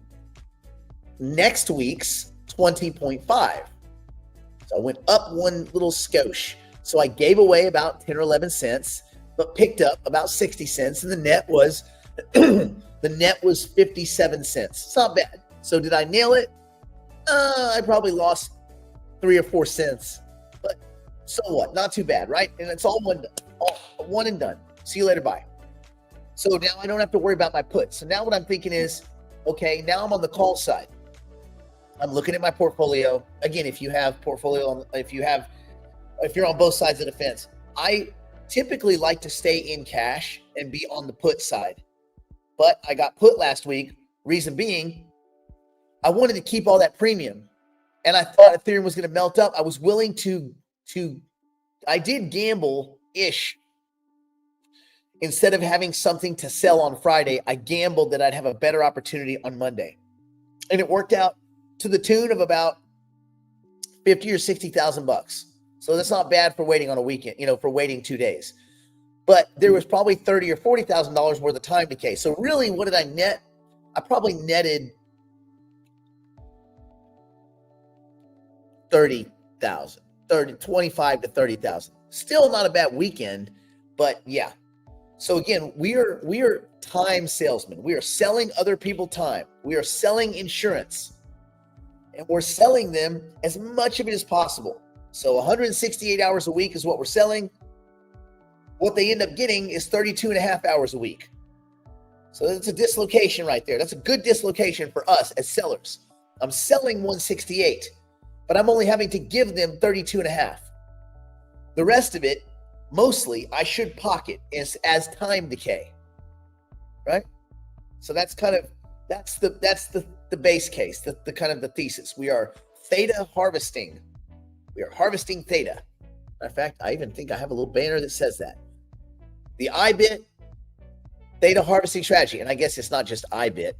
next week's 20.5. So I went up one little skosh. So I gave away about 10 or 11 cents, but picked up about 60 cents. And the net was, the net was 57 cents. It's not bad. So did I nail it? I probably lost 3 or 4 cents, but so what? Not too bad, right? And it's all one and done. See you later. Bye. So now I don't have to worry about my puts. So now what I'm thinking is, okay, now I'm on the call side. I'm looking at my portfolio. Again, if you have portfolio, if you're on both sides of the fence, I typically like to stay in cash and be on the put side. But I got put last week. Reason being, I wanted to keep all that premium. And I thought Ethereum was going to melt up. I was willing to I did gamble-ish. Instead of having something to sell on Friday, I gambled that I'd have a better opportunity on Monday. And it worked out to the tune of about 50 or 60,000 bucks. So that's not bad for waiting on a weekend, for waiting 2 days. But there was probably $30,000 or $40,000 worth of time decay. So really, what did I net? I probably netted 25 to 30,000. Still not a bad weekend, but yeah. So again, we are time salesmen. We are selling other people time. We are selling insurance, and we're selling them as much of it as possible. So 168 hours a week is what we're selling. What they end up getting is 32 and a half hours a week. So that's a dislocation right there. That's a good dislocation for us as sellers. I'm selling 168, but I'm only having to give them 32 and a half. The rest of it, mostly, I should pocket as time decay, right? So that's the base case, the kind of the thesis. We are theta harvesting. We are harvesting theta. Matter of fact, I even think I have a little banner that says that. The IBIT theta harvesting strategy, and I guess it's not just IBIT.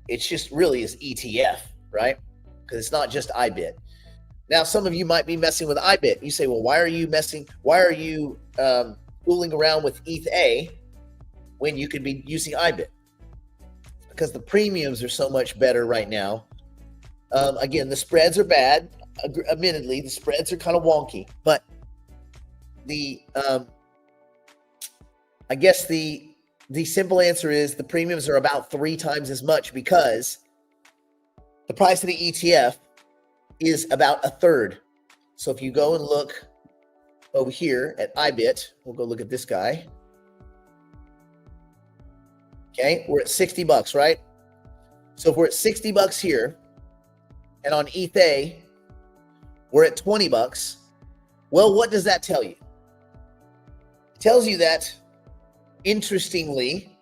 It's just really is ETF, right? Because it's not just IBIT. Now, some of you might be messing with IBIT. You say, well, why are you fooling around with ETH when you could be using IBIT? Because the premiums are so much better right now. Again, the spreads are bad. Admittedly, the spreads are kind of wonky, but I guess the simple answer is the premiums are about 3 times as much, because the price of the ETF is about a third. So if you go and look over here at IBIT, we'll go look at this guy. Okay, we're at $60, right? So if we're at $60 here, and on ETH, we're at $20. Well, what does that tell you? It tells you that, interestingly,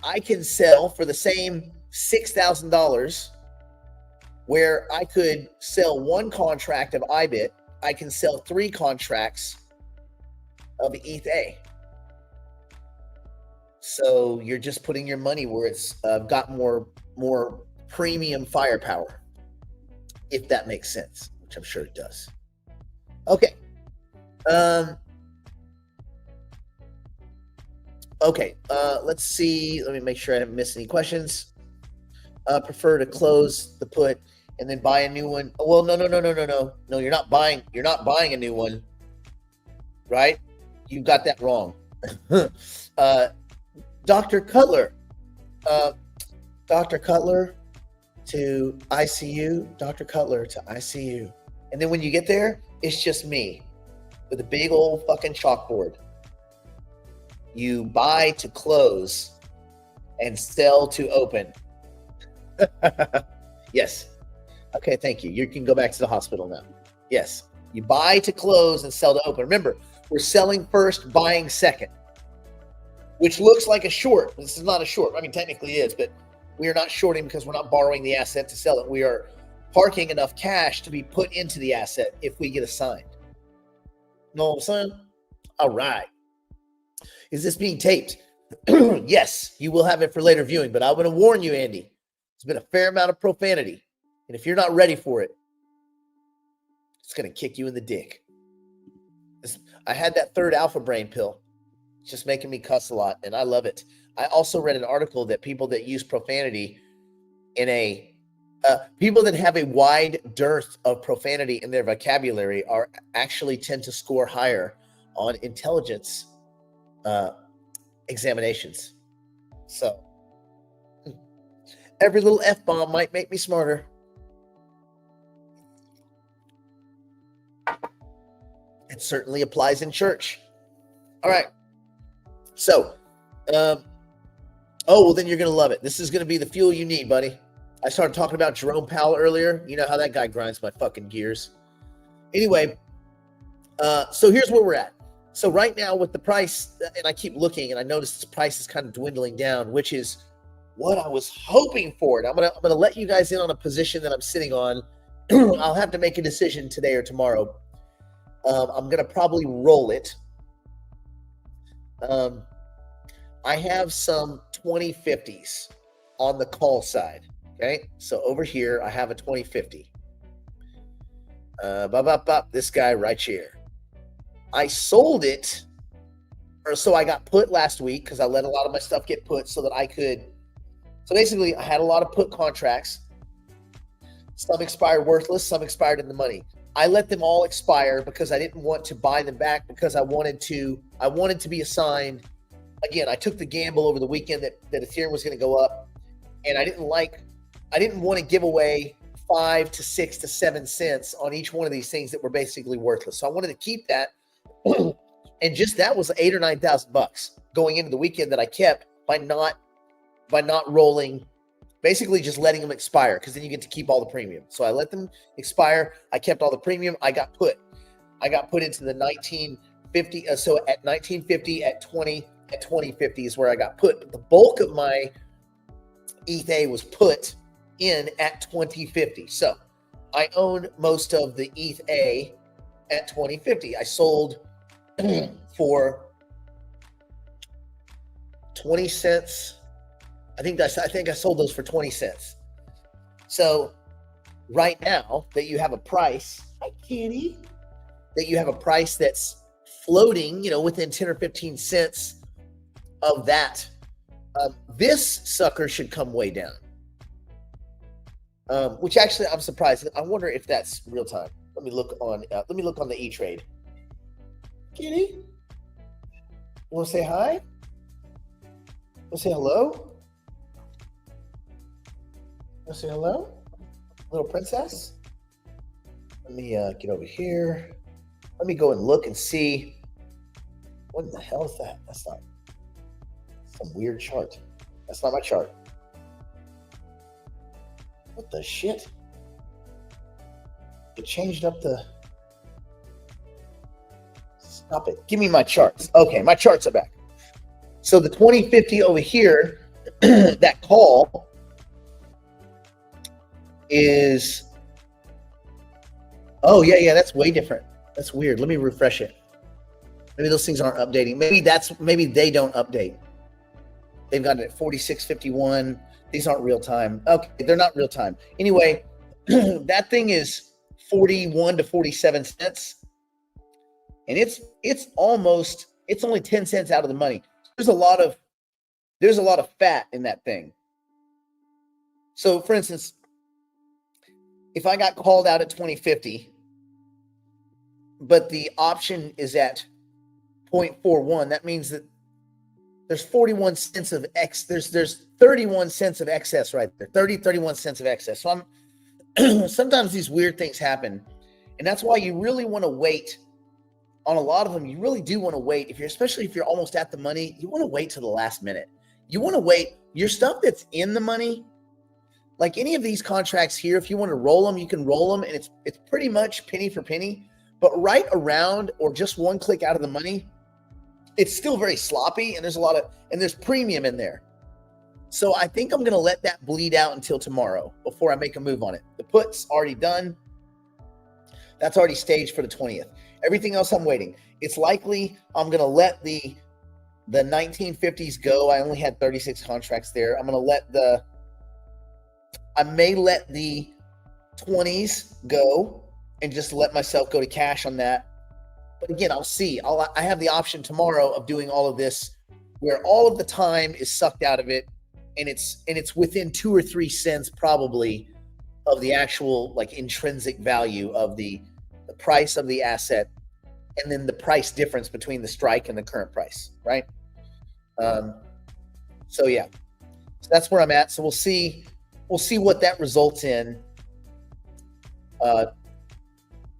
I can sell for the same $6,000, where I could sell 1 contract of IBIT, I can sell 3 contracts of ETH. So you're just putting your money where it's got more premium firepower, if that makes sense, which I'm sure it does. Okay. Okay, let's see. Let me make sure I haven't missed any questions. Prefer to close the put and then buy a new one. Well, no. No, you're not buying a new one, right? You got that wrong. Dr. Cutler. Dr. Cutler to ICU. Dr. Cutler to ICU. And then when you get there, it's just me with a big old fucking chalkboard. You buy to close and sell to open. Yes. Okay, thank you. You can go back to the hospital now. Yes. You buy to close and sell to open. Remember, we're selling first, buying second, which looks like a short. This is not a short. I mean, technically it is, but we are not shorting because we're not borrowing the asset to sell it. We are parking enough cash to be put into the asset if we get assigned. Know what I'm saying? All right. Is this being taped? Yes, you will have it for later viewing, but I'm going to warn you, Andy. There's been a fair amount of profanity, and if you're not ready for it, it's going to kick you in the dick. I had that third alpha brain pill. It's just making me cuss a lot, and I love it. I also read an article that people that use profanity in people that have a wide dearth of profanity in their vocabulary are actually tend to score higher on intelligence examinations. So every little F-bomb might make me smarter. It certainly applies in church. All right. So, well, then you're going to love it. This is going to be the fuel you need, buddy. I started talking about Jerome Powell earlier. You know how that guy grinds my fucking gears. Anyway, so here's where we're at. So right now with the price, and I keep looking, and I notice this price is kind of dwindling down, which is what I was hoping for. And I'm gonna let you guys in on a position that I'm sitting on. I'll have to make a decision today or tomorrow. I'm gonna probably roll it. I have some 2050s on the call side. Okay, so over here I have a 2050. This guy right here. I sold it, or so I got put last week because I let a lot of my stuff get put so that I could. So basically, I had a lot of put contracts. Some expired worthless, some expired in the money. I let them all expire because I didn't want to buy them back because I wanted to be assigned. Again, I took the gamble over the weekend that Ethereum was going to go up, and I didn't want to give away 5 to 6 to 7 cents on each one of these things that were basically worthless. So I wanted to keep that. And just that was $8,000 or $9,000 going into the weekend that I kept by not rolling, basically just letting them expire, because then you get to keep all the premium. So I let them expire. I kept all the premium. I got put into the 1950. So at 1950 at 2050 is where I got put. But the bulk of my ETH was put in at 2050. So I own most of the ETH at 2050. I sold for 20 cents. I think I sold those for 20 cents. So right now that you have a price, hi Kitty, that you have a price that's floating, within 10 or 15 cents of that, this sucker should come way down. Which actually I'm surprised. I wonder if that's real time. Let me look on the E-Trade. Kitty, you want to say hi? Want to say hello? Want to say hello, little princess? Let me get over here. Let me go and look and see. What in the hell is that? That's not some weird chart. That's not my chart. What the shit? It changed up the... Stop it. Give me my charts. Okay, my charts are back. So the 2050 over here, that call is... Oh, yeah, that's way different. That's weird. Let me refresh it. Maybe those things aren't updating. Maybe they don't update. They've got it at 46.51. These aren't real time. Okay, they're not real time. Anyway, that thing is 41 to 47 cents. And it's only 10 cents out of the money. there's a lot of fat in that thing. So for instance, if I got called out at 2050, but the option is at 0.41, that means that there's 41 cents of there's 31 cents of excess right there. 31 cents of excess. So sometimes these weird things happen. And that's why you really want to wait on a lot of them. You really do want to wait. Especially if you're almost at the money, you want to wait till the last minute. You want to wait. Your stuff that's in the money, like any of these contracts here, if you want to roll them, you can roll them, and it's pretty much penny for penny. But right around or just one click out of the money, it's still very sloppy, and there's premium in there. So I think I'm going to let that bleed out until tomorrow before I make a move on it. The put's already done. That's already staged for the 20th. Everything else I'm waiting. It's likely I'm going to let the 1950s go. I only had 36 contracts there. I may let the 20s go and just let myself go to cash on that. But again, I'll see. I have the option tomorrow of doing all of this where all of the time is sucked out of it, and it's within 2 or 3 cents probably of the actual like intrinsic value of the price of the asset, and then the price difference between the strike and the current price, right? So yeah, so that's where I'm at. So we'll see what that results in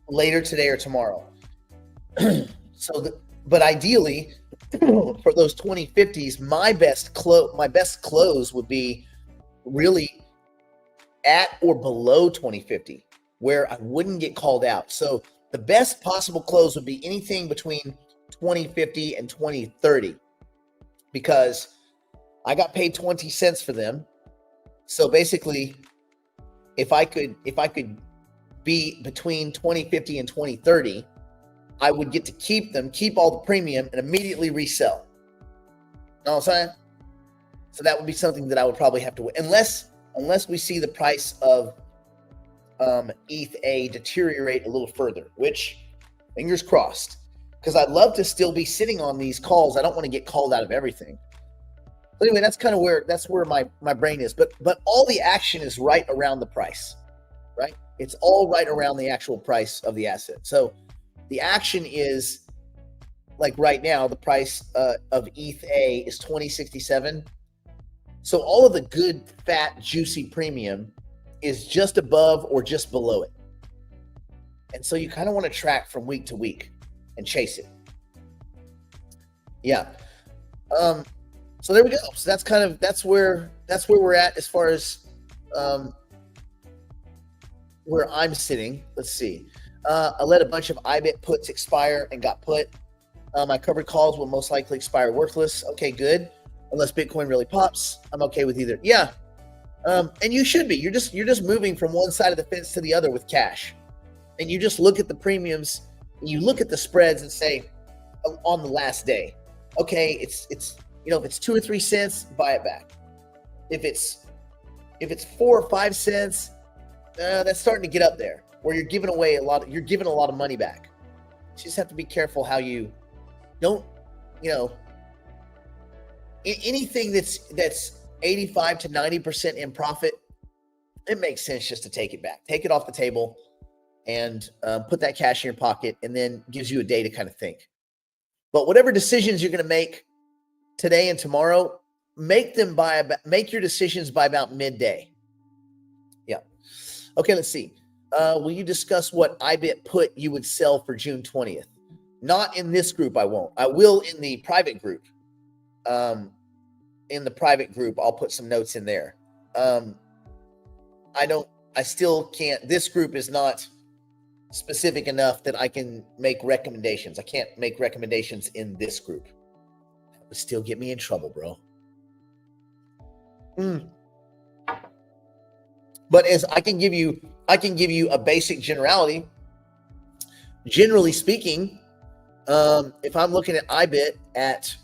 later today or tomorrow. But ideally, for those 2050s, my best close would be really at or below 2050, where I wouldn't get called out. So the best possible close would be anything between 2050 and 2030, because I got paid 20 cents for them. So basically, if I could be between 2050 and 2030, I would get to keep them, keep all the premium, and immediately resell. Know what I'm saying? So that would be something that I would probably have to wait, unless we see the price of ETH deteriorate a little further, which fingers crossed, because I'd love to still be sitting on these calls. I don't want to get called out of everything. But anyway, that's where my brain is. But all the action is right around the price, right? It's all right around the actual price of the asset. So the action is like right now, the price of ETH is 2067. So all of the good, fat, juicy premium is just above or just below it. And so you kind of want to track from week to week and chase it. Yeah. So there we go. So that's where we're at as far as where I'm sitting. Let's see. I let a bunch of IBIT puts expire and got put. My covered calls will most likely expire worthless. Okay, good. Unless Bitcoin really pops, I'm okay with either. Yeah. And you should be. You're just moving from one side of the fence to the other with cash. And you just look at the premiums, and you look at the spreads and say, on the last day, okay, it's if it's 2 or 3 cents, buy it back. If it's 4 or 5 cents, that's starting to get up there where you're giving away a lot of money back. You just have to be careful how you don't, anything that's 85 to 90% in profit, it makes sense just to take it back, take it off the table, and put that cash in your pocket, and then gives you a day to kind of think. But whatever decisions you're going to make today and tomorrow, make your decisions by about midday. Yeah. Okay, let's see. Will you discuss what IBIT put you would sell for June 20th? Not in this group, I won't. I will in the private group. In the private group, I'll put some notes in there. I still can't. This group is not specific enough that I can make recommendations. I can't make recommendations in this group. That would still get me in trouble, bro. But as I can give you a basic generality. Generally speaking, if I'm looking at IBIT at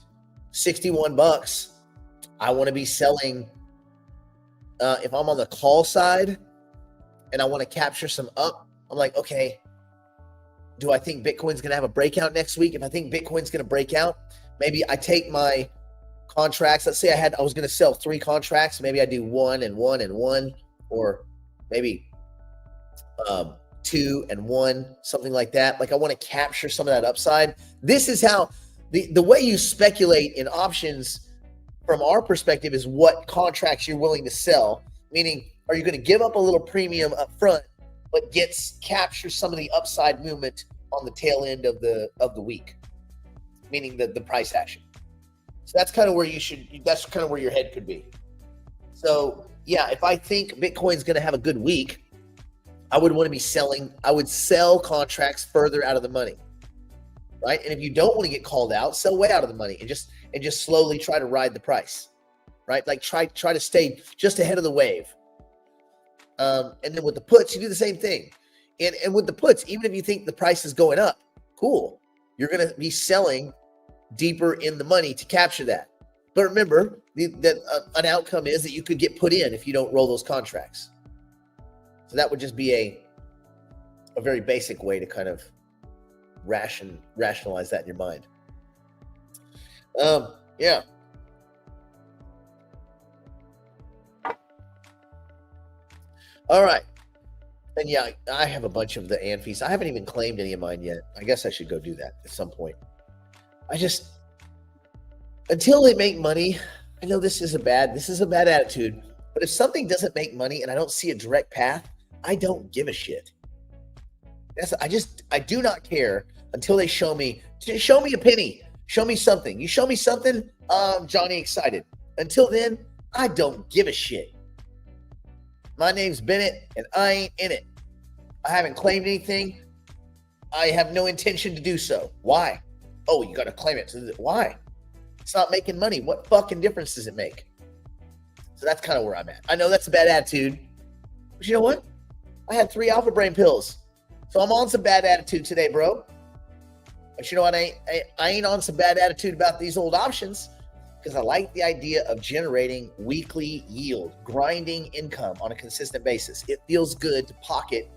$61, I want to be selling. If I'm on the call side and I want to capture some up, I'm like, okay, do I think Bitcoin's going to have a breakout next week? If I think Bitcoin's going to break out, maybe I take my contracts. Let's say I was going to sell 3 contracts. Maybe I do 1 and 1 and 1, or maybe 2 and 1, something like that. Like I want to capture some of that upside. This is how the way you speculate in options from our perspective is what contracts you're willing to sell. Meaning, are you going to give up a little premium up front, but capture some of the upside movement on the tail end of the week? Meaning the price action. So that's kind of where that's kind of where your head could be. So yeah, if I think Bitcoin's going to have a good week, I would want to be selling. I would sell contracts further out of the money, right? And if you don't want to get called out, sell way out of the money and just slowly try to ride the price, right? Like try to stay just ahead of the wave. And then with the puts, you do the same thing. And with the puts, even if you think the price is going up, cool. You're going to be selling deeper in the money to capture that. But remember, an outcome is that you could get put in if you don't roll those contracts. So that would just be a very basic way to kind of rationalize that in your mind. Yeah. All right. And yeah, I have a bunch of the ANFIs. I haven't even claimed any of mine yet. I guess I should go do that at some point. Until they make money, I know this is a bad attitude, but if something doesn't make money and I don't see a direct path, I don't give a shit. I do not care until they show me a penny, show me something. You show me something, Johnny excited. Until then, I don't give a shit. My name's Bennett, and I ain't in it. I haven't claimed anything. I have no intention to do so. Why? Oh, you got to claim it. Why? It's not making money. What fucking difference does it make? So that's kind of where I'm at. I know that's a bad attitude, but you know what? I had 3 Alpha Brain pills, so I'm on some bad attitude today, bro. But you know what? I ain't on some bad attitude about these old options, because I like the idea of generating weekly yield, grinding income on a consistent basis. It feels good to pocket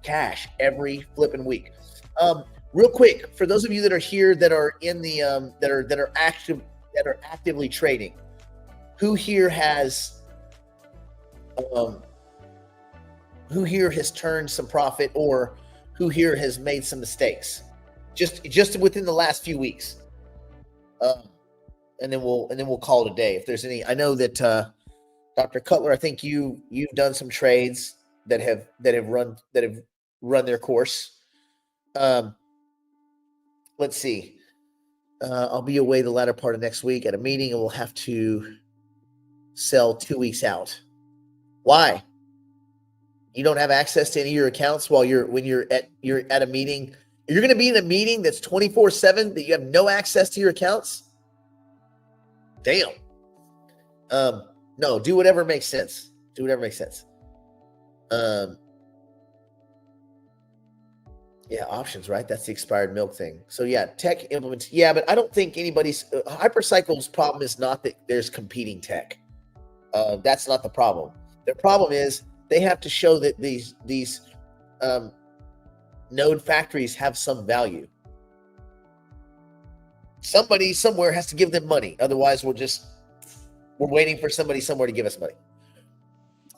cash every flipping week. Real quick, for those of you that are here that are in the that are actively trading, who here has turned some profit, or who here has made some mistakes, just within the last few weeks? And then we'll call it a day. If there's any, I know that Dr. Cutler, I think you've done some trades that have run their course. Let's see. I'll be away the latter part of next week at a meeting, and we'll have to sell 2 weeks out. Why? You don't have access to any of your accounts when you're at a meeting. You're going to be in a meeting that's 24/7 that you have no access to your accounts. Damn. No, do whatever makes sense. Yeah, options, right? That's the expired milk thing. So yeah, tech implements. Yeah, but I don't think anybody's Hypercycle's problem is not that there's competing tech. That's not the problem. Their problem is they have to show that these node factories have some value. Somebody somewhere has to give them money. Otherwise, we're waiting for somebody somewhere to give us money.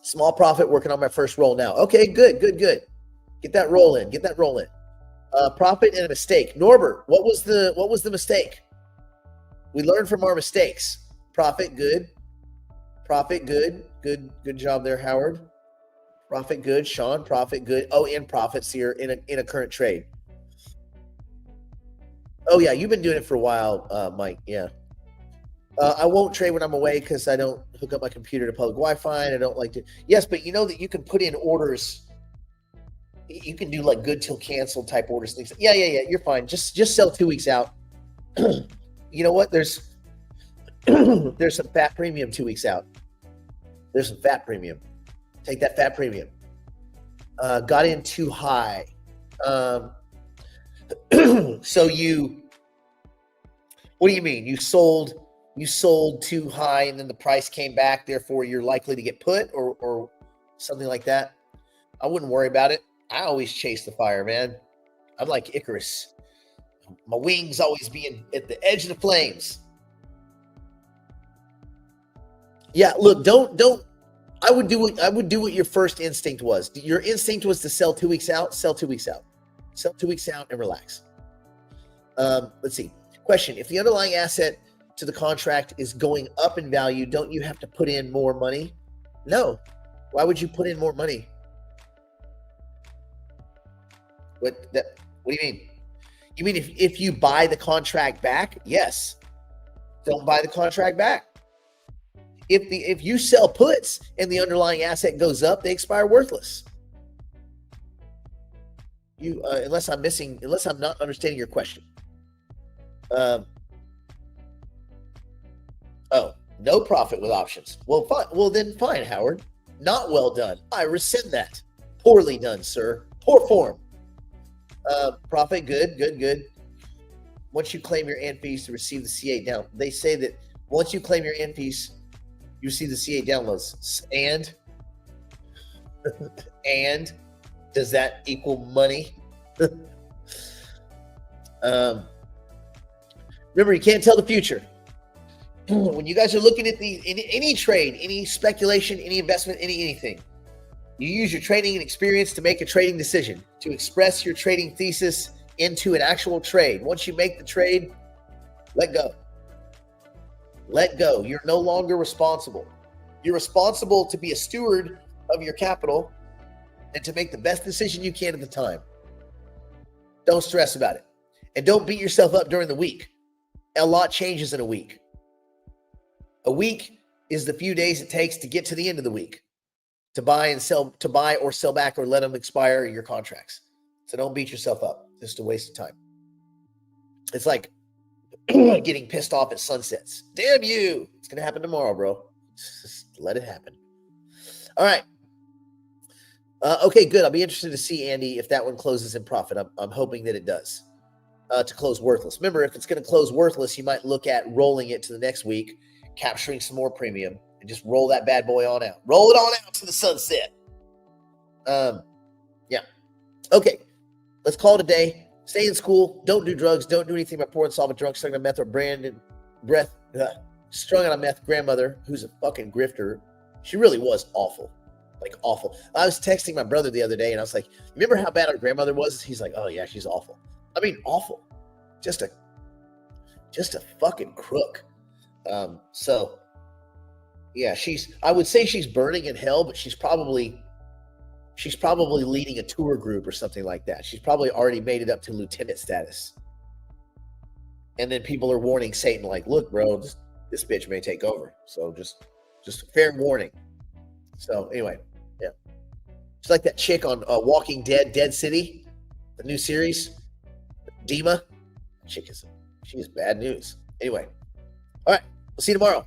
Small profit, working on my first roll now. Okay, good. Get that roll in. Profit and a mistake. Norbert, what was the mistake? We learn from our mistakes. Profit, good. Good job there, Howard. Profit, good. Sean, profit, good. Oh, and profits here in a current trade. Oh yeah, you've been doing it for a while, Mike. Yeah. I won't trade when I'm away because I don't hook up my computer to public Wi-Fi, and I don't like to. Yes, but you know that you can put in orders. You can do like good till canceled type orders, things. Yeah. You're fine. Just sell 2 weeks out. You know what? There's some fat premium 2 weeks out. There's some fat premium. Take that fat premium. Got in too high. So what do you mean? You sold too high and then the price came back, therefore you're likely to get put or something like that? I wouldn't worry about it. I always chase the fire, man. I'm like Icarus. My wings always being at the edge of the flames. Yeah, look, don't. I would do what your first instinct was. Your instinct was to sell 2 weeks out. Sell 2 weeks out. Sell 2 weeks out and relax. Let's see. Question: if the underlying asset to the contract is going up in value, don't you have to put in more money? No. Why would you put in more money? What do you mean? You mean if you buy the contract back? Yes. Don't buy the contract back. If you sell puts and the underlying asset goes up, they expire worthless. Unless I'm not understanding your question. No profit with options. Well, fine. Well, then fine, Howard. Not well done. I rescind that. Poorly done, sir. Poor form. Profit, good. Once you claim your and fees to receive the C8 down, they say that once you claim your and fees, you receive the C8 downloads. And does that equal money? Remember, you can't tell the future. When you guys are looking at any trade, any speculation, any investment, anything, you use your trading and experience to make a trading decision, to express your trading thesis into an actual trade. Once you make the trade, let go. Let go. You're no longer responsible. You're responsible to be a steward of your capital and to make the best decision you can at the time. Don't stress about it. And don't beat yourself up during the week. A lot changes in a week. A week is the few days it takes to get to the end of the week, to buy or sell back or let them expire your contracts. So don't beat yourself up. Just a waste of time. It's like getting pissed off at sunsets. Damn you. It's going to happen tomorrow, bro. Just let it happen. All right. Okay, good. I'll be interested to see, Andy, if that one closes in profit. I'm hoping that it does. To close worthless. Remember, if it's going to close worthless, you might look at rolling it to the next week, capturing some more premium, and just roll that bad boy on out. Roll it on out to the sunset. Yeah. Okay. Let's call it a day. Stay in school. Don't do drugs. Don't do anything but pour and solve a drunk, strung on meth, or strung on a meth grandmother who's a fucking grifter. She really was awful. Like awful. I was texting my brother the other day and I was like, remember how bad our grandmother was? He's like, oh yeah, she's awful. I mean, awful. Just a fucking crook. So yeah, I would say she's burning in hell, but she's probably leading a tour group or something like that. She's probably already made it up to lieutenant status. And then people are warning Satan, like, look, bro, this bitch may take over. So just fair warning. So anyway, yeah. It's like that chick on Walking Dead, Dead City, the new series, Dima. She is bad news. Anyway, all right, we'll see you tomorrow.